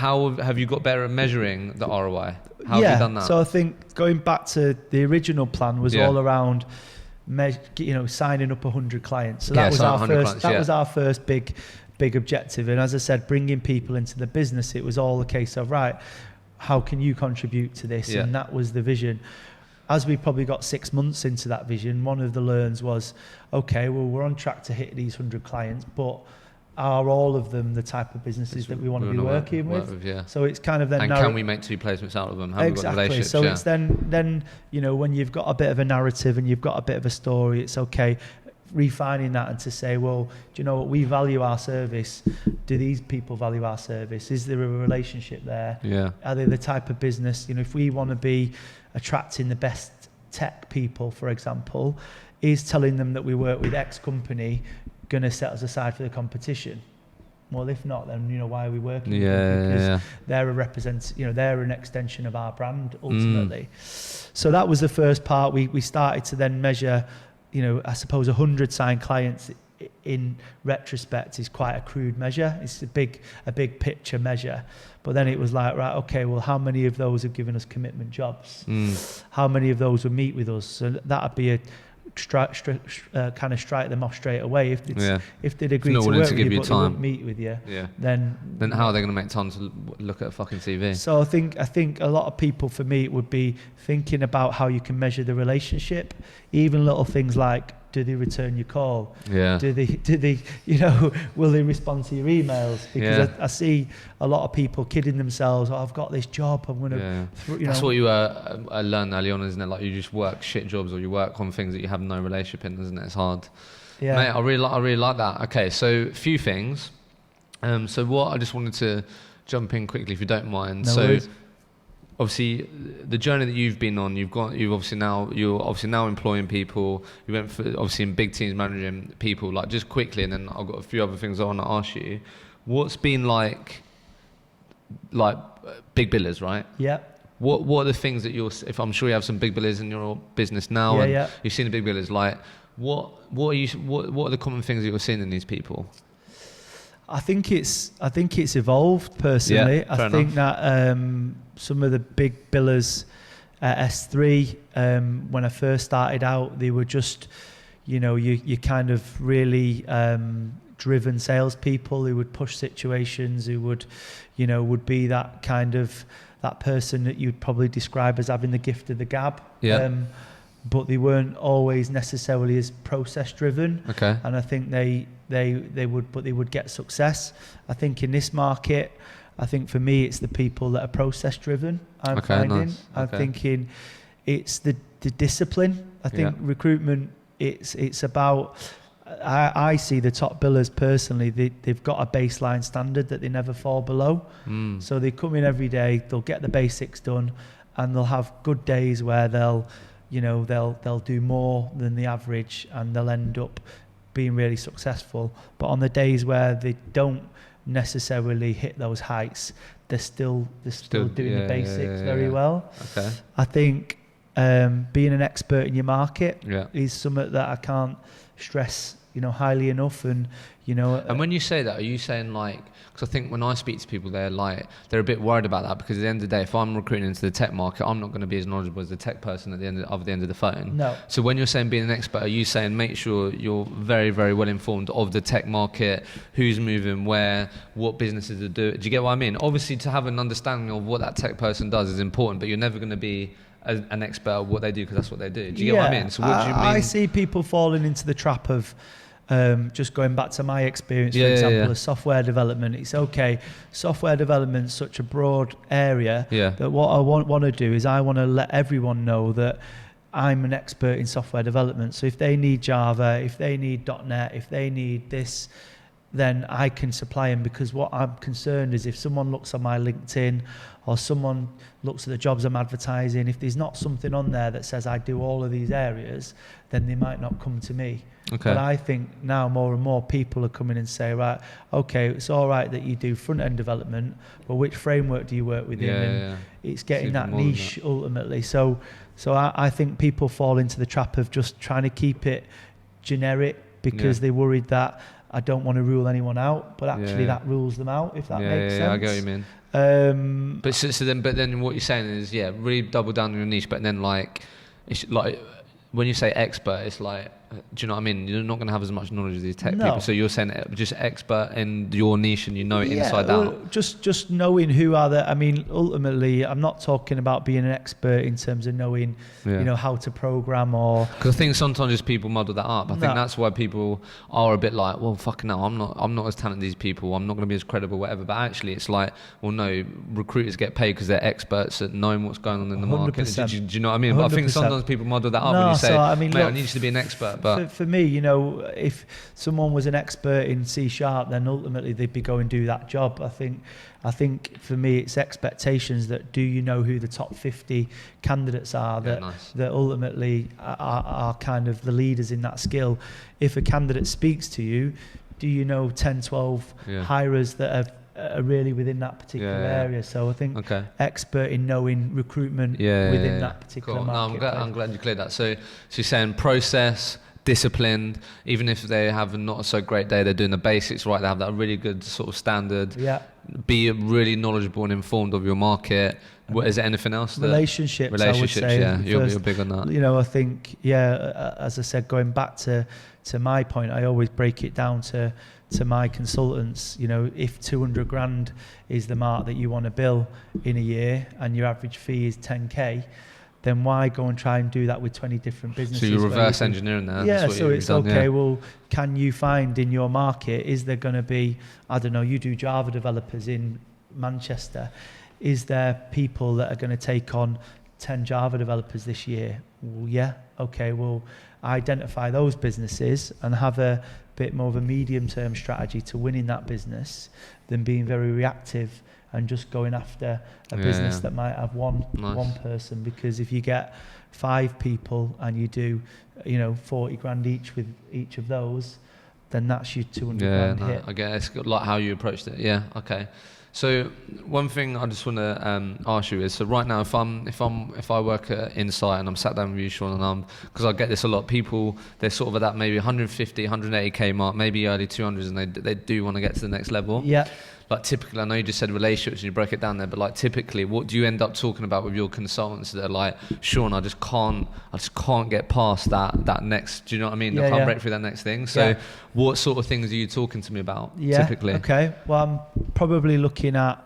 have you got better at measuring the ROI? How have you done that? So I think going back to the original plan was all around, signing up 100 clients. So that was our first. That was our first big objective. And as I said, bringing people into the business, it was all a case of, right, how can you contribute to this? And that was the vision. As we probably got 6 months into that vision, one of the learns was, okay, well, we're on track to hit these 100 clients, but are all of them the type of businesses that we want to be working with? So it's kind of then... And can we make 2 placements out of them? Have exactly. We got relationships? So it's then when you've got a bit of a narrative and you've got a bit of a story, it's okay. refining that and to say, well, do you know what, we value our service. Do these people value our service? Is there a relationship there? Yeah. Are they the type of business, you know, if we want to be attracting the best tech people, for example, is telling them that we work with X company going to set us aside for the competition? Well, if not, then, you know, why are we working with them? Because they're an extension of our brand ultimately. So that was the first part. We started to then measure, you know, I suppose 100 signed clients in retrospect is quite a crude measure. It's a big picture measure. But then it was like, right, okay, well, how many of those have given us commitment jobs? How many of those would meet with us? So that'd be a kind of strike them off straight away. If they'd agree to work with you, but they won't meet with you, then how are they going to make time to look at a fucking CV? So I think a lot of people, for me, it would be thinking about how you can measure the relationship, even little things like, do they return your call? Yeah. Do they, you know, will they respond to your emails? Because I see a lot of people kidding themselves. Oh, I've got this job. I'm going to, That's what you learn early on, isn't it? Like, you just work shit jobs, or you work on things that you have no relationship in, isn't it? It's hard. Yeah. Mate, I really like that. Okay, so a few things. So what I just wanted to jump in quickly, if you don't mind. No worries. Obviously, the journey that you've been on, you're obviously now employing people. You went for, obviously, in big teams, managing people. Like, just quickly, and then I've got a few other things I want to ask you. What's been like big billers, right? Yeah. What are the things that if I'm sure you have some big billers in your business now, you've seen the big billers. Like, what are the common things that you're seeing in these people? I think it's evolved personally. Yeah, I think that some of the big billers at S3, when I first started out, they were just, you know, you kind of really driven salespeople who would push situations, who would be that kind of that person that you'd probably describe as having the gift of the gab. Yeah. But they weren't always necessarily as process driven. Okay. And I think they would get success. I think in this market, I think for me it's the people that are process driven. I'm finding. Nice. I'm thinking it's the discipline. I think recruitment, it's about. I see the top billers personally. They've got a baseline standard that they never fall below. So they come in every day. They'll get the basics done, and they'll have good days where they'll do more than the average, and they'll end up being really successful. But on the days where they don't necessarily hit those heights, they're still doing the basics very well. Okay. I think being an expert in your market is something that I can't stress, you know, highly enough. And you know, and when you say that, are you saying like, because I think when I speak to people, they're a bit worried about that, because at the end of the day, if I'm recruiting into the tech market, I'm not going to be as knowledgeable as the tech person at the end of the phone. No. So when you're saying being an expert, are you saying make sure you're very, very well informed of the tech market, who's moving where, what businesses are doing? Do you get what I mean? Obviously, to have an understanding of what that tech person does is important, but you're never going to be an expert of what they do, because that's what they do. Do you get what I mean? So what do you mean? I see people falling into the trap of just going back to my experience, for example, of software development. It's okay. Software development's such a broad area that what I want to do is I want to let everyone know that I'm an expert in software development. So if they need Java, if they need .NET, if they need this, then I can supply them, because what I'm concerned is if someone looks on my LinkedIn or someone looks at the jobs I'm advertising, if there's not something on there that says I do all of these areas, then they might not come to me. Okay. But I think now more and more people are coming and say, right, okay, it's all right that you do front-end development, but which framework do you work within? It's getting that niche ultimately. So I think people fall into the trap of just trying to keep it generic, because they're worried that I don't want to rule anyone out, but actually that rules them out, if that makes sense. I get what you mean. But then what you're saying is, really double down on your niche, but then it's like when you say expert, it's like, do you know what I mean? You're not going to have as much knowledge as these tech people. So you're saying just expert in your niche, and you know it inside out. Just knowing who are the. I mean, ultimately, I'm not talking about being an expert in terms of knowing, you know, how to program or. Because I think sometimes just people muddle that up. I think that's why people are a bit like, well, fucking no, I'm not as talented as these people. I'm not going to be as credible, whatever. But actually, it's like, well, no, recruiters get paid because they're experts at knowing what's going on in the market. Do you know what I mean? But I think sometimes people muddle that up when you say, mate, I need you to be an expert. But for me, you know, if someone was an expert in C#, then ultimately they'd be going to do that job. I think for me, it's expectations that do you know who the top 50 candidates are that ultimately are kind of the leaders in that skill. If a candidate speaks to you, do you know 10, 12 hirers that are really within that particular area? So I think expert in knowing recruitment within that particular market. No, I'm glad you cleared that. So you're saying process, disciplined, even if they have not so great day, they're doing the basics right, they have that really good sort of standard. Be really knowledgeable and informed of your market. What is there anything else? Relationships, I would say. You're big on that. You know, I think, as I said, going back to my point, I always break it down to my consultants. You know, if 200 grand is the mark that you want to bill in a year and your average fee is 10k, then why go and try and do that with 20 different businesses? So you're reverse engineering there. Yeah, so it's well, can you find in your market, is there going to be, I don't know, you do Java developers in Manchester, is there people that are going to take on 10 Java developers this year? Well, we'll identify those businesses and have a bit more of a medium-term strategy to winning that business than being very reactive and just going after a business that might have one person. Because if you get 5 people and you do, 40 grand each with each of those, then that's your 200 grand hit. I guess it's like how you approached it. Yeah, okay. So one thing I just want to ask you is, so right now, if I work at Insight and I'm sat down with you, Sean, and because I get this a lot, people, they're sort of at that maybe 150, 180k mark, maybe early 200s, and they do want to get to the next level. Yeah. Like typically, I know you just said relationships and you broke it down there, but like typically, what do you end up talking about with your consultants that are like, Sean, I just can't get past that next, do you know what I mean? I can't break through that next thing. So what sort of things are you talking to me about typically? Okay. Well, I'm probably looking at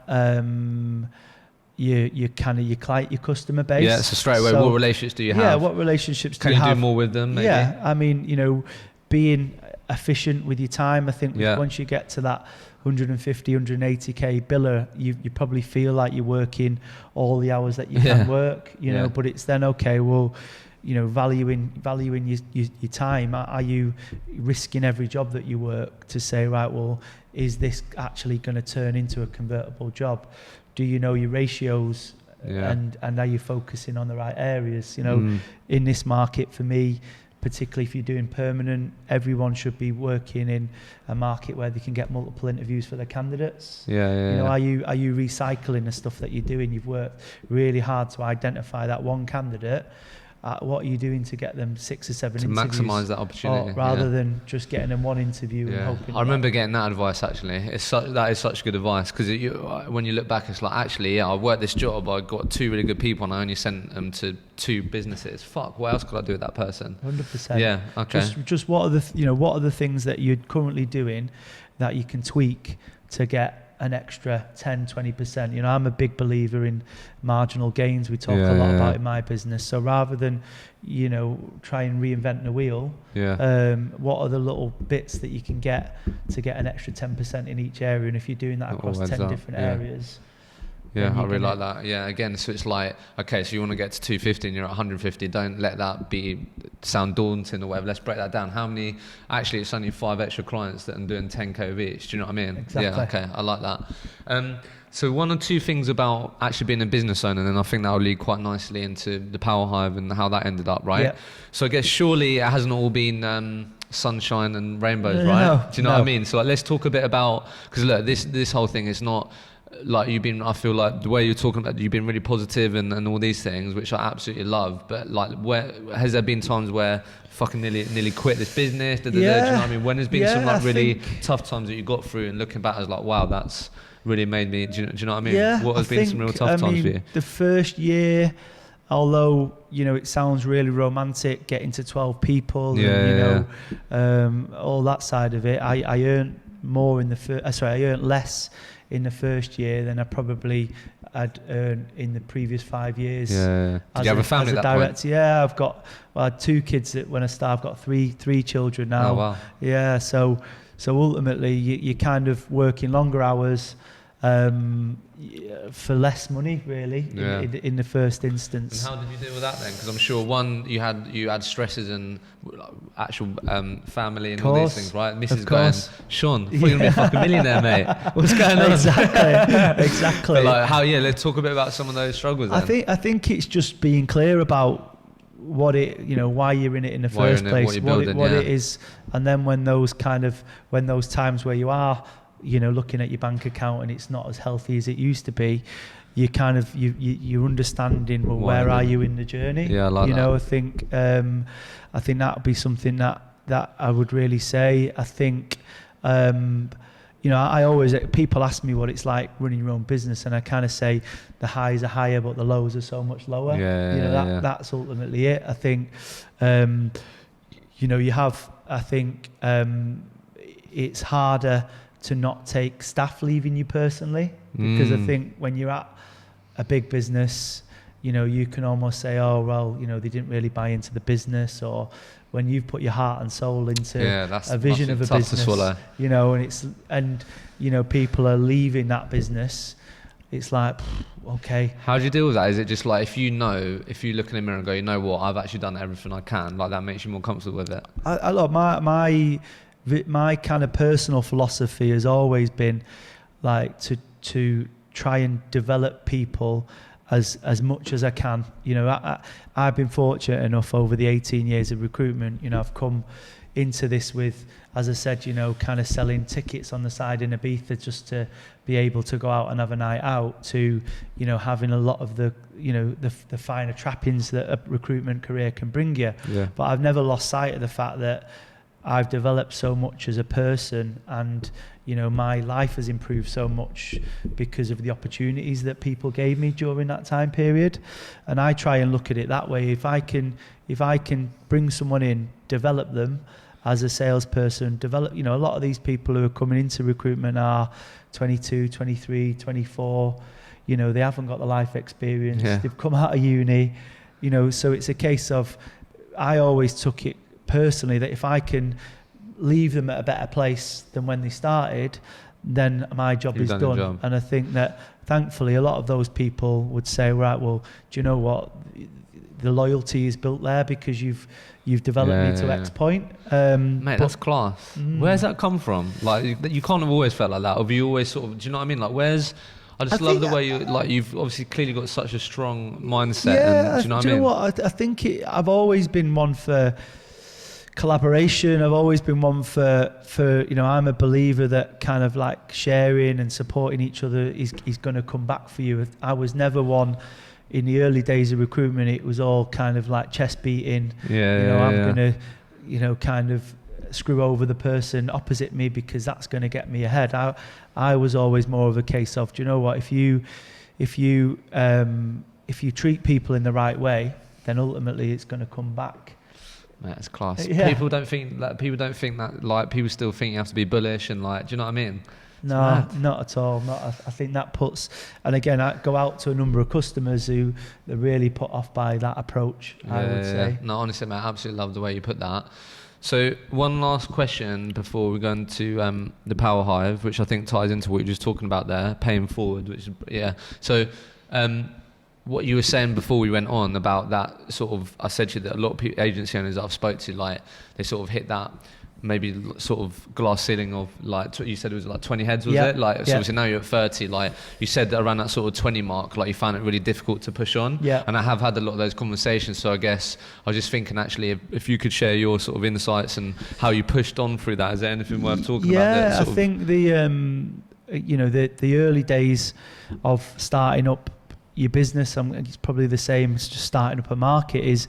your client, your customer base. Yeah, so straight away, what relationships do you have? Yeah, what relationships do you have? Can you do more with them, maybe? Yeah, I mean, being efficient with your time. I think once you get to that 150, 180k biller, you probably feel like you're working all the hours that you can work, but it's then valuing your time. Are you risking every job that you work to say, right, well, is this actually going to turn into a convertible job? Do you know your ratios and are you focusing on the right areas? In this market, for me, particularly if you're doing permanent, everyone should be working in a market where they can get multiple interviews for their candidates. Are you recycling the stuff that you're doing? You've worked really hard to identify that one candidate. What are you doing to get them 6 or 7 interviews? To maximise that opportunity. Rather than just getting them one interview and hoping. I remember getting that advice actually. That is such good advice, because when you look back, it's like, actually, I worked this job, I got 2 really good people and I only sent them to 2 businesses. Fuck, what else could I do with that person? 100%. Yeah, okay. Just what are the things that you're currently doing that you can tweak to get an extra 10-20%. I'm a big believer in marginal gains. We talk a lot about in my business. So rather than try and reinvent the wheel, what are the little bits that you can get to get an extra 10% in each area? And if you're doing that across 10 different areas, I really like that. Yeah, again, so it's like, okay, so you want to get to 250 and you're at 150. Don't let that sound daunting or whatever. Let's break that down. How many? Actually, it's only 5 extra clients that are doing 10k of each. Do you know what I mean? Exactly. Yeah, okay, I like that. So 1 or 2 things about actually being a business owner, and then I think that will lead quite nicely into the Power Hive and how that ended up, right? Yeah. So I guess surely it hasn't all been sunshine and rainbows, right? Do you know what I mean? So let's talk a bit about, because look, this whole thing is not like I feel like the way you're talking about, you've been really positive and all these things, which I absolutely love, but like, where has there been times where fucking nearly quit this business? Do you know what I mean? When there's been some like really tough times that you got through and looking back as like, wow, that's really made me, do you know what I mean? Yeah, what has been some real tough times for you? The first year, although it sounds really romantic, getting to 12 people and all that side of it, I earned more in I earned less in the first year than I probably had earned in the previous 5 years. Did you have a family at that director point? Yeah, I had 2 kids when I started. I've got three children now. Oh wow. Yeah, so ultimately you're kind of working longer hours, for less money, really, in the first instance. And how did you deal with that then? Because I'm sure you had stresses and actual family and all these things, right? Mrs. going, Sean, I thought you were gonna be a fucking millionaire, mate. What's going on? Exactly. But let's talk a bit about some of those struggles. Then. I think it's just being clear about what it, why you're in it in the first place, what it is, and then when those times where you are, looking at your bank account and it's not as healthy as it used to be, you're understanding, well, where are you in the journey? Yeah, I like that. I think that would be something that I would really say. I think, I always, people ask me what it's like running your own business, and I kind of say the highs are higher, but the lows are so much lower. That's ultimately it. I think, you have, I think, it's harder to not take staff leaving you personally, because I think when you're at a big business, you can almost say, oh, well, they didn't really buy into the business, or when you've put your heart and soul into a vision of a business, to swallow. And people are leaving that business, it's like, okay. How do you deal with that? Is it just like, if you look in the mirror and go, you know what, I've actually done everything I can, like that makes you more comfortable with it? I look, my kind of personal philosophy has always been like to try and develop people as much as I can. I've been fortunate enough over the 18 years of recruitment. I've come into this with, as I said, kind of selling tickets on the side in Ibiza just to be able to go out and have a night out, to having a lot of the finer trappings that a recruitment career can bring you. But I've never lost sight of the fact that I've developed so much as a person, and my life has improved so much because of the opportunities that people gave me during that time period. And I try and look at it that way. If I can bring someone in, develop them as a salesperson, develop, a lot of these people who are coming into recruitment are 22, 23, 24, they haven't got the life experience. They've come out of uni, so it's a case of, I always took it personally that if I can leave them at a better place than when they started, then my job is done. And I think that thankfully a lot of those people would say, right, well, do you know what, the loyalty is built there because you've developed me to X point. Mate, that's class. Where's that come from? Like, you can't have always felt like that, or have you always sort of, do you know what I mean? Like, I just love the way you've obviously clearly got such a strong mindset. And, do you know what I mean? What? I think I've always been one for collaboration. I've always been one for I'm a believer that kind of like sharing and supporting each other is going to come back for you. I was never one in the early days of recruitment. It was all kind of like chest beating. I'm going to kind of screw over the person opposite me because that's going to get me ahead. I was always more of a case of, do you know what, if you treat people in the right way, then ultimately it's going to come back. Mate, that's class. People don't think that. Like, people still think you have to be bullish and like, do you know what I mean? No, not at all. I think that puts, and again, I go out to a number of customers who are really put off by that approach. I would say. No, honestly, mate, I absolutely love the way you put that. So one last question before we go into the Power Hive, which I think ties into what you're just talking about there, paying forward. Which is So. What you were saying before we went on about that sort of, I said to you that a lot of agency owners that I've spoke to, like, they sort of hit that maybe sort of glass ceiling of like, you said it was like 20 heads, was it? Like, so obviously now you're at 30, like you said that around that sort of 20 mark, like you found it really difficult to push on. And I have had a lot of those conversations. So I guess I was just thinking actually if you could share your sort of insights and how you pushed on through that, is there anything worth talking about? Yeah, I think the early days of starting up your business, it's probably the same as just starting up a market, is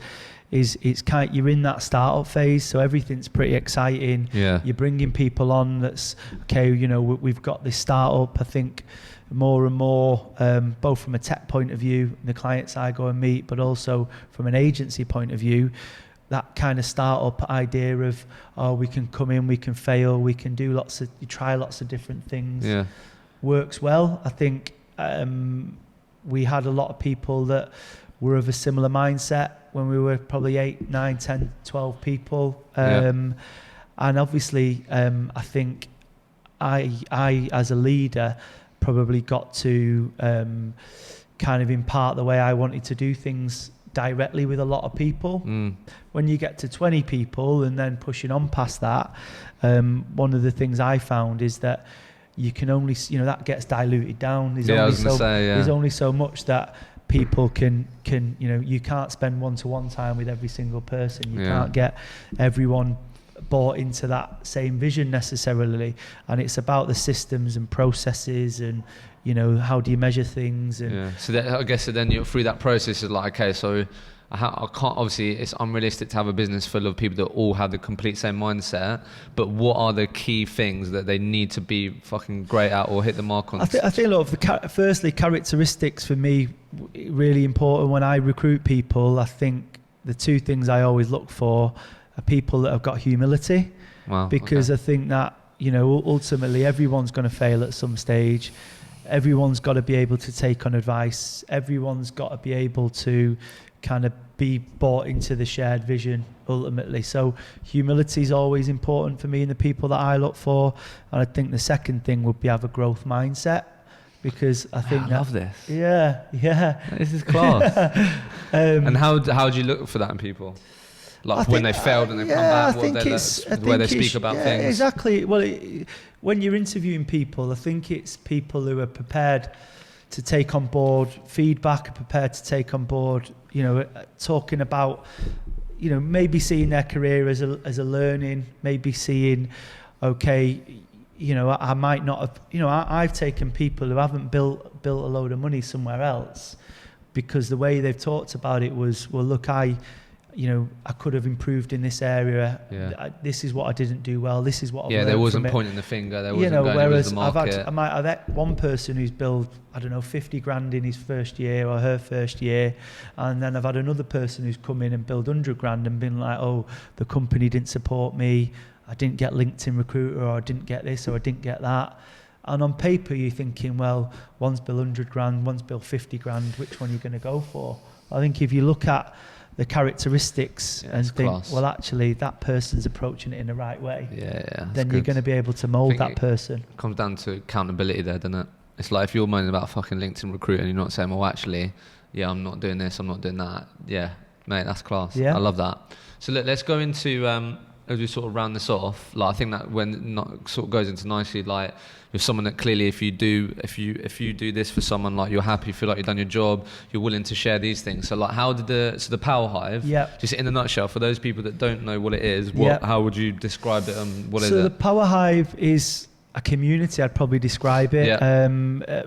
it's kind of, you're in that startup phase, so everything's pretty exciting. You're bringing people on that's okay, we've got this startup. I think more and more, both from a tech point of view, the clients I go and meet, but also from an agency point of view, that kind of startup idea of, we can come in, we can fail, we can do you try lots of different things, works well. I think we had a lot of people that were of a similar mindset when we were probably 8, 9, 10, 12 people. And obviously, I think I as a leader probably got to kind of impart the way I wanted to do things directly with a lot of people. When you get to 20 people and then pushing on past that, one of the things I found is that you can only, that gets diluted down. There's only so much that people can, you can't spend one-to-one time with every single person. You can't get everyone bought into that same vision necessarily. And it's about the systems and processes and, how do you measure things? And so that, I guess then you're through that process is like, okay, so I can't, obviously it's unrealistic to have a business full of people that all have the complete same mindset, but what are the key things that they need to be fucking great at or hit the mark on? I think a lot of firstly, characteristics for me, really important when I recruit people. I think the two things I always look for are people that have got humility. Wow, because I think that, ultimately everyone's going to fail at some stage. Everyone's got to be able to take on advice. Everyone's got to be able to kind of be bought into the shared vision ultimately. So humility is always important for me and the people that I look for. And I think the second thing would be have a growth mindset, because I think I love this. Yeah. This is class. And how do you look for that in people? Like when they failed and they come back, where they speak about things. Exactly. Well, when you're interviewing people, I think it's people who are prepared to take on board feedback, prepared to take on board, talking about, maybe seeing their career as a learning, maybe seeing, okay, I might not have, I've taken people who haven't built a load of money somewhere else, because the way they've talked about it was, well, look, I could have improved in this area. This is what I didn't do well. This is what I learned there wasn't from it. Pointing the finger. There wasn't going whereas the market. I might have had one person who's built, 50 grand in his first year or her first year, and then I've had another person who's come in and built 100 grand and been like, oh, the company didn't support me. I didn't get LinkedIn Recruiter, or I didn't get this, or I didn't get that. And on paper, you're thinking, well, one's built 100 grand, one's built 50 grand. Which one are you going to go for? I think if you look at the characteristics and think, class. Well, actually, that person's approaching it in the right way. Then you're going to be able to mould that person. It comes down to accountability there, doesn't it? It's like if you're moaning about fucking LinkedIn Recruiter and you're not saying, well, actually, I'm not doing this, I'm not doing that. Yeah, mate, that's class. I love that. So let's go into, as we sort of round this off, like I think that sort of goes into nicely, like you're someone that clearly if you do this for someone, like you're happy, you feel like you've done your job, you're willing to share these things. So like how did the Power Hive, just in a nutshell, for those people that don't know what it is, how would you describe it and what is it? So the Power Hive is a community, I'd probably describe it,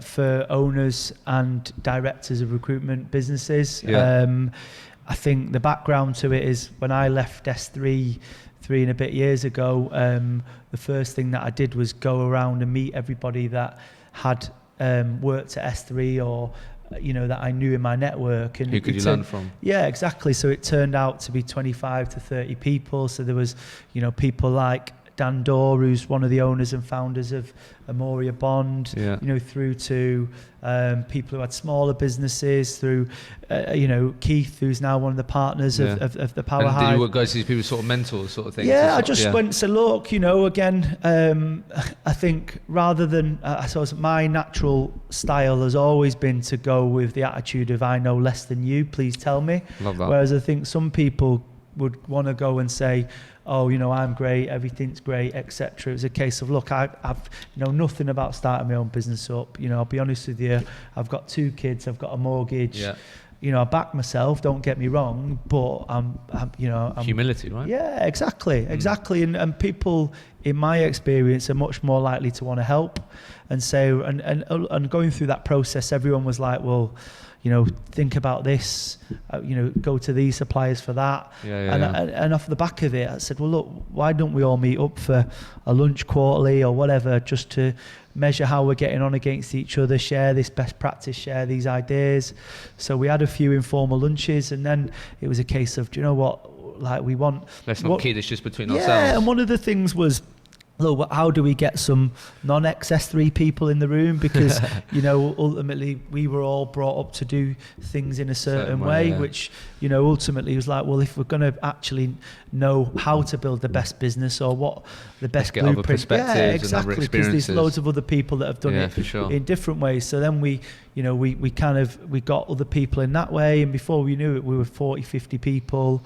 for owners and directors of recruitment businesses. I think the background to it is when I left S3 3 and a bit years ago, the first thing that I did was go around and meet everybody that had worked at S3 or that I knew in my network. And who could you learn from? Yeah, exactly. So it turned out to be 25 to 30 people. So there was people like Dan Dorr, who's one of the owners and founders of Amoria Bond, through to people who had smaller businesses, through Keith, who's now one of the partners of the Power Hive. Did you go to these people sort of mentors sort of thing? Yeah, I just went and said, look, again, I think rather than, I suppose my natural style has always been to go with the attitude of I know less than you, please tell me. Love that. Whereas I think some people would want to go and say, oh, I'm great, everything's great, etc. It was a case of, look, I've nothing about starting my own business up. I'll be honest with you, I've got 2 kids, I've got a mortgage. I back myself, don't get me wrong, but I'm humility, right? Yeah, exactly. And people, in my experience, are much more likely to want to help. And so, and going through that process, everyone was like, well, think about this, go to these suppliers for that. And off the back of it, I said, well, look, why don't we all meet up for a lunch quarterly or whatever, just to measure how we're getting on against each other, share this best practice, share these ideas. So we had a few informal lunches, and then it was a case of, do you know what, like let's not keep this just between ourselves. Yeah, and one of the things was, look, how do we get some non-XS3 people in the room? Because, ultimately we were all brought up to do things in a certain way, which, ultimately was like, well, if we're going to actually know how to build the best business or what the best blueprint, other perspectives and other experiences. Because there's loads of other people that have done it for sure. in different ways. So then we got other people in that way, and before we knew it, we were 40, 50 people,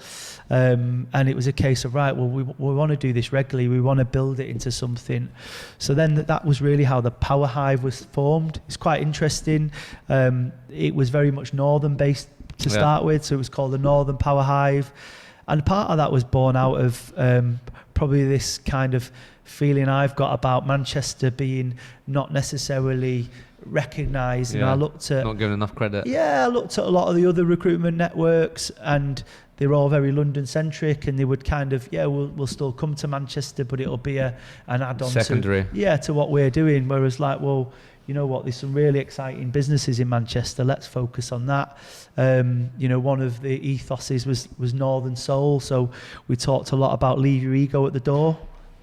and it was a case of, right, well, we want to do this regularly, we want to build it into something. So then that was really how the Power Hive was formed. It's quite interesting. It was very much northern based to start with, so it was called the Northern Power Hive, and part of that was born out of probably this kind of feeling I've got about Manchester being not necessarily recognised. I looked at, not given enough credit. I looked at a lot of the other recruitment networks, and they're all very London centric, and they would kind of, we'll still come to Manchester, but it'll be an add-on secondary to what we're doing. Whereas, like, well, you know what, there's some really exciting businesses in Manchester, let's focus on that. One of the ethoses was Northern Soul, so we talked a lot about leave your ego at the door.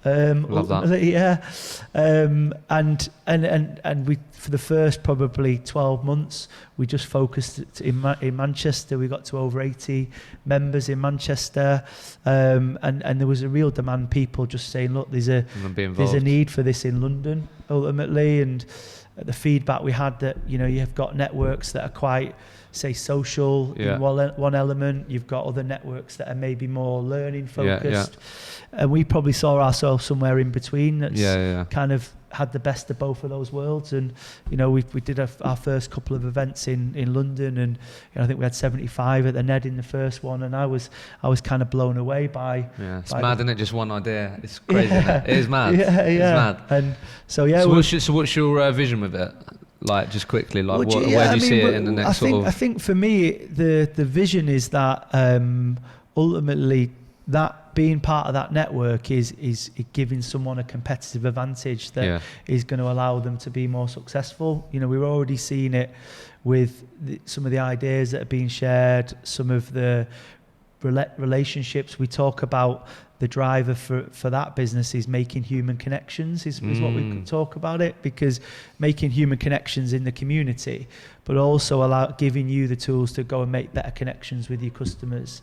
Love that. Yeah. And we, for the first probably 12 months, we just focused in Manchester. We got to over 80 members in Manchester, and there was a real demand. People just saying, look, there's a need for this in London ultimately. And the feedback we had that, you've got networks that are quite, say, social in one element, you've got other networks that are maybe more learning focused, and we probably saw ourselves somewhere in between that's kind of had the best of both of those worlds. And we did our first couple of events in London, and I think we had 75 at the Ned in the first one, and I was kind of blown away by it's mad, isn't it? Just one idea, it's crazy. Isn't it? It is mad. It's mad. And so what's your vision with it? Like, just quickly, like, where do you see it in the next I think for me, the vision is that ultimately that being part of that network is giving someone a competitive advantage that is going to allow them to be more successful. We're already seeing it with some of the ideas that are being shared, some of the relationships. We talk about the driver for that business is making human connections is what we can talk about it, because making human connections in the community, but also giving you the tools to go and make better connections with your customers.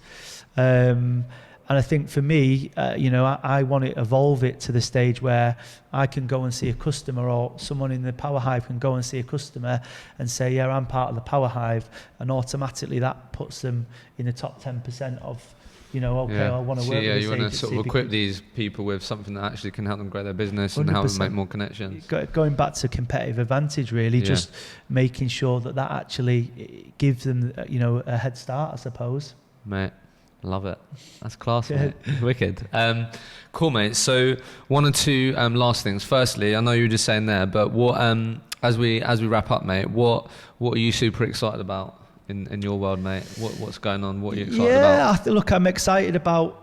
And I think for me, I want to evolve it to the stage where I can go and see a customer, or someone in the Power Hive can go and see a customer and say, yeah, I'm part of the Power Hive, and automatically that puts them in the top 10% of, I want to work with this agency. You want to sort of equip these people with something that actually can help them grow their business 100%. And help them make more connections. Going back to competitive advantage, really, just making sure that that gives them, a head start, I suppose. Mate. Love it. That's class, mate. Wicked. Cool, mate. So one or two last things. Firstly, I know you were just saying there, but what as we wrap up, mate, what are you super excited about in your world, mate? What's going on? What are you excited about? Look, I'm excited about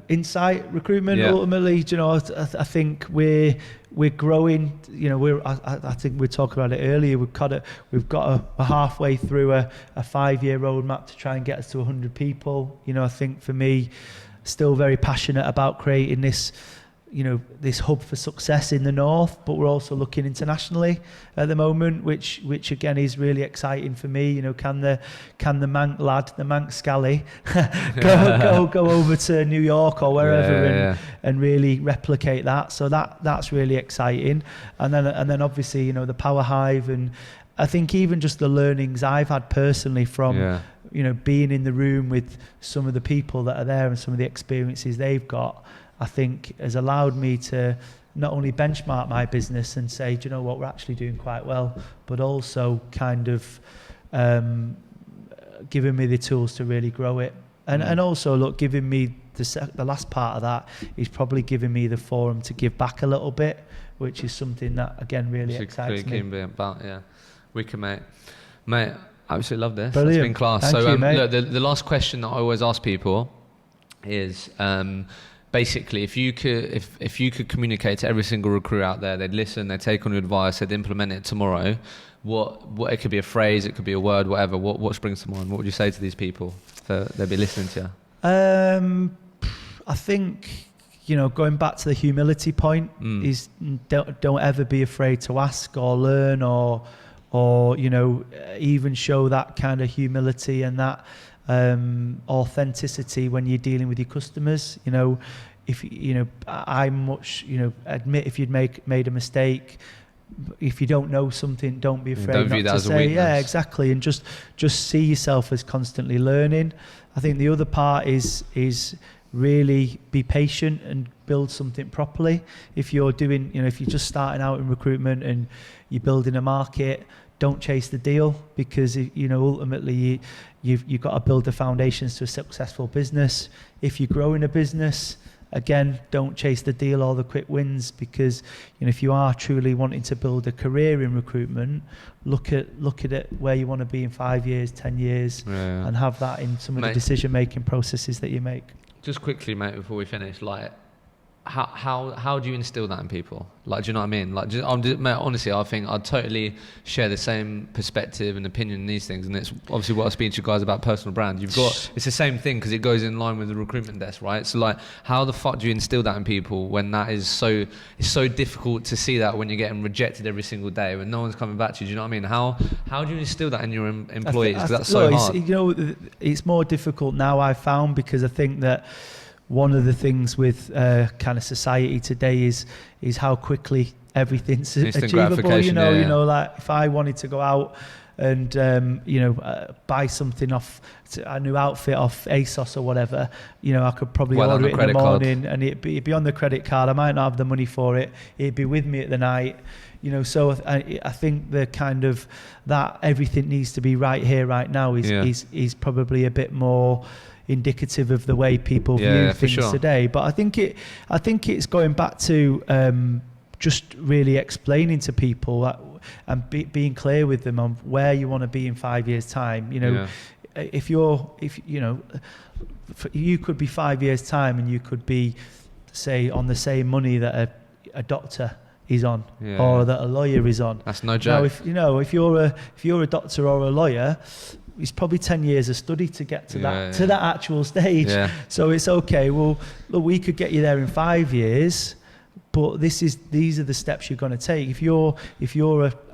Insight Recruitment. Ultimately, I think we're growing. I think we talked about it earlier. We've got a halfway through a 5-year roadmap to try and get us to 100 people. I think for me, still very passionate about creating this hub for success in the north, but we're also looking internationally at the moment, which again is really exciting for me. Can the Manc lad, the Manc Scally, go over to New York or wherever and really replicate that? So that's really exciting. And then obviously the Power Hive, and I think even just the learnings I've had personally from being in the room with some of the people that are there and some of the experiences they've got, I think has allowed me to not only benchmark my business and say, do you know what, we're actually doing quite well, but also kind of giving me the tools to really grow it. And also, look, giving me the last part of that is probably giving me the forum to give back a little bit, which is something that, again, really excites me. Wicked, mate. Mate, absolutely love this. Brilliant. It's been class. Thank you, mate. Look, the last question that I always ask people is... basically, if you could communicate to every single recruit out there, they'd listen, they'd take on your advice, they'd implement it tomorrow. What it could be a phrase, it could be a word, whatever. What springs to mind? What would you say to these people so they'd be listening to you? I think going back to the humility point, is don't ever be afraid to ask or learn or even show that kind of humility and that authenticity when you're dealing with your customers. If admit if you'd made a mistake. If you don't know something, don't be afraid not to say. Yeah, exactly, and just see yourself as constantly learning. I think the other part is really be patient and build something properly. If you're doing, if you're just starting out in recruitment and you're building a market, don't chase the deal, because ultimately you've got to build the foundations to a successful business. If you're growing a business, again, don't chase the deal or the quick wins, because if you are truly wanting to build a career in recruitment, look at it where you want to be in 5 years, 10 years, and have that in some of the decision-making processes that you make. Just quickly, mate, before we finish, how do you instill that in people? Do you know what I mean? Mate, honestly, I think I'd totally share the same perspective and opinion in these things, and it's obviously what I speak to you guys about personal brand. It's the same thing, because it goes in line with the recruitment desk, right? So how the fuck do you instill that in people when that is it's so difficult to see that when you're getting rejected every single day, when no one's coming back to you? Do you know what I mean? How do you instill that in your employees? Because that's so hard. It's more difficult now, I've found, because I think that one of the things with kind of society today is how quickly everything's achievable. If I wanted to go out and buy something off a new outfit off ASOS or whatever, I could probably order it in the morning and it'd be on the credit card. I might not have the money for it. It'd be with me at the night. So I think the kind of that everything needs to be right here, right now is probably a bit more indicative of the way people view things today. But I think it's going back to just really explaining to people and being clear with them on where you want to be in 5 years' time. If you could be 5 years' time and you could be, say, on the same money that a doctor is on, or that a lawyer is on. That's no joke. Now, if you're a doctor or a lawyer, it's probably 10 years of study to get to that actual stage. So it's okay. Well, look, we could get you there in 5 years, but these are the steps you're going to take. If you're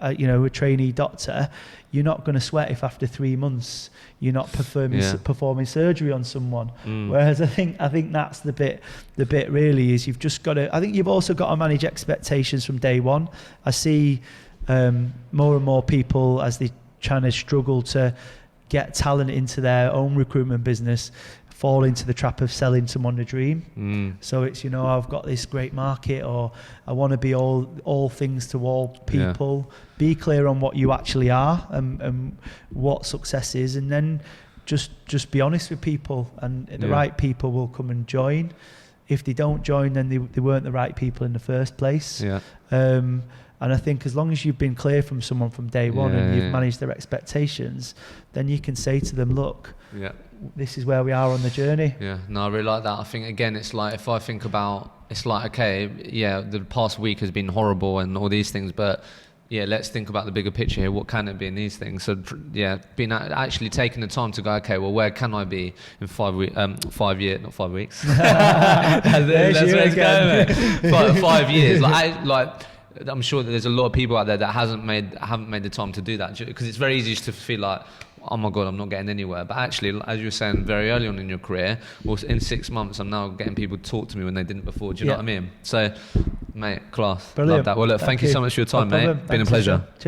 a trainee doctor, you're not going to sweat if after 3 months you're not performing surgery on someone. Whereas I think that's the bit really is you've just got to. I think you've also got to manage expectations from day one. I see more and more people, as they trying to struggle to get talent into their own recruitment business, fall into the trap of selling someone a dream. So it's, I've got this great market, or I want to be all things to all people. Be clear on what you actually are and what success is, and then just be honest with people, and the right people will come and join. If they don't join, then they weren't the right people in the first place. And I think as long as you've been clear from someone from day one and you've managed their expectations, then you can say to them, look, this is where we are on the journey. I really like that. I think, again, it's like, if I think about, it's like, okay, the past week has been horrible and all these things, but let's think about the bigger picture here. What can it be in these things? So being actually taking the time to go, okay, well, where can I be in 5 years, not 5 weeks. That's where it's going, 5 years. I'm sure that there's a lot of people out there that haven't made the time to do that, because it's very easy to feel like, oh my God, I'm not getting anywhere. But actually, as you were saying very early on in your career, well, in 6 months, I'm now getting people to talk to me when they didn't before. Do you know what I mean? So, mate, class. Brilliant. Love that. Well, look, thank you so much for your time, mate. Been a pleasure. Cheers.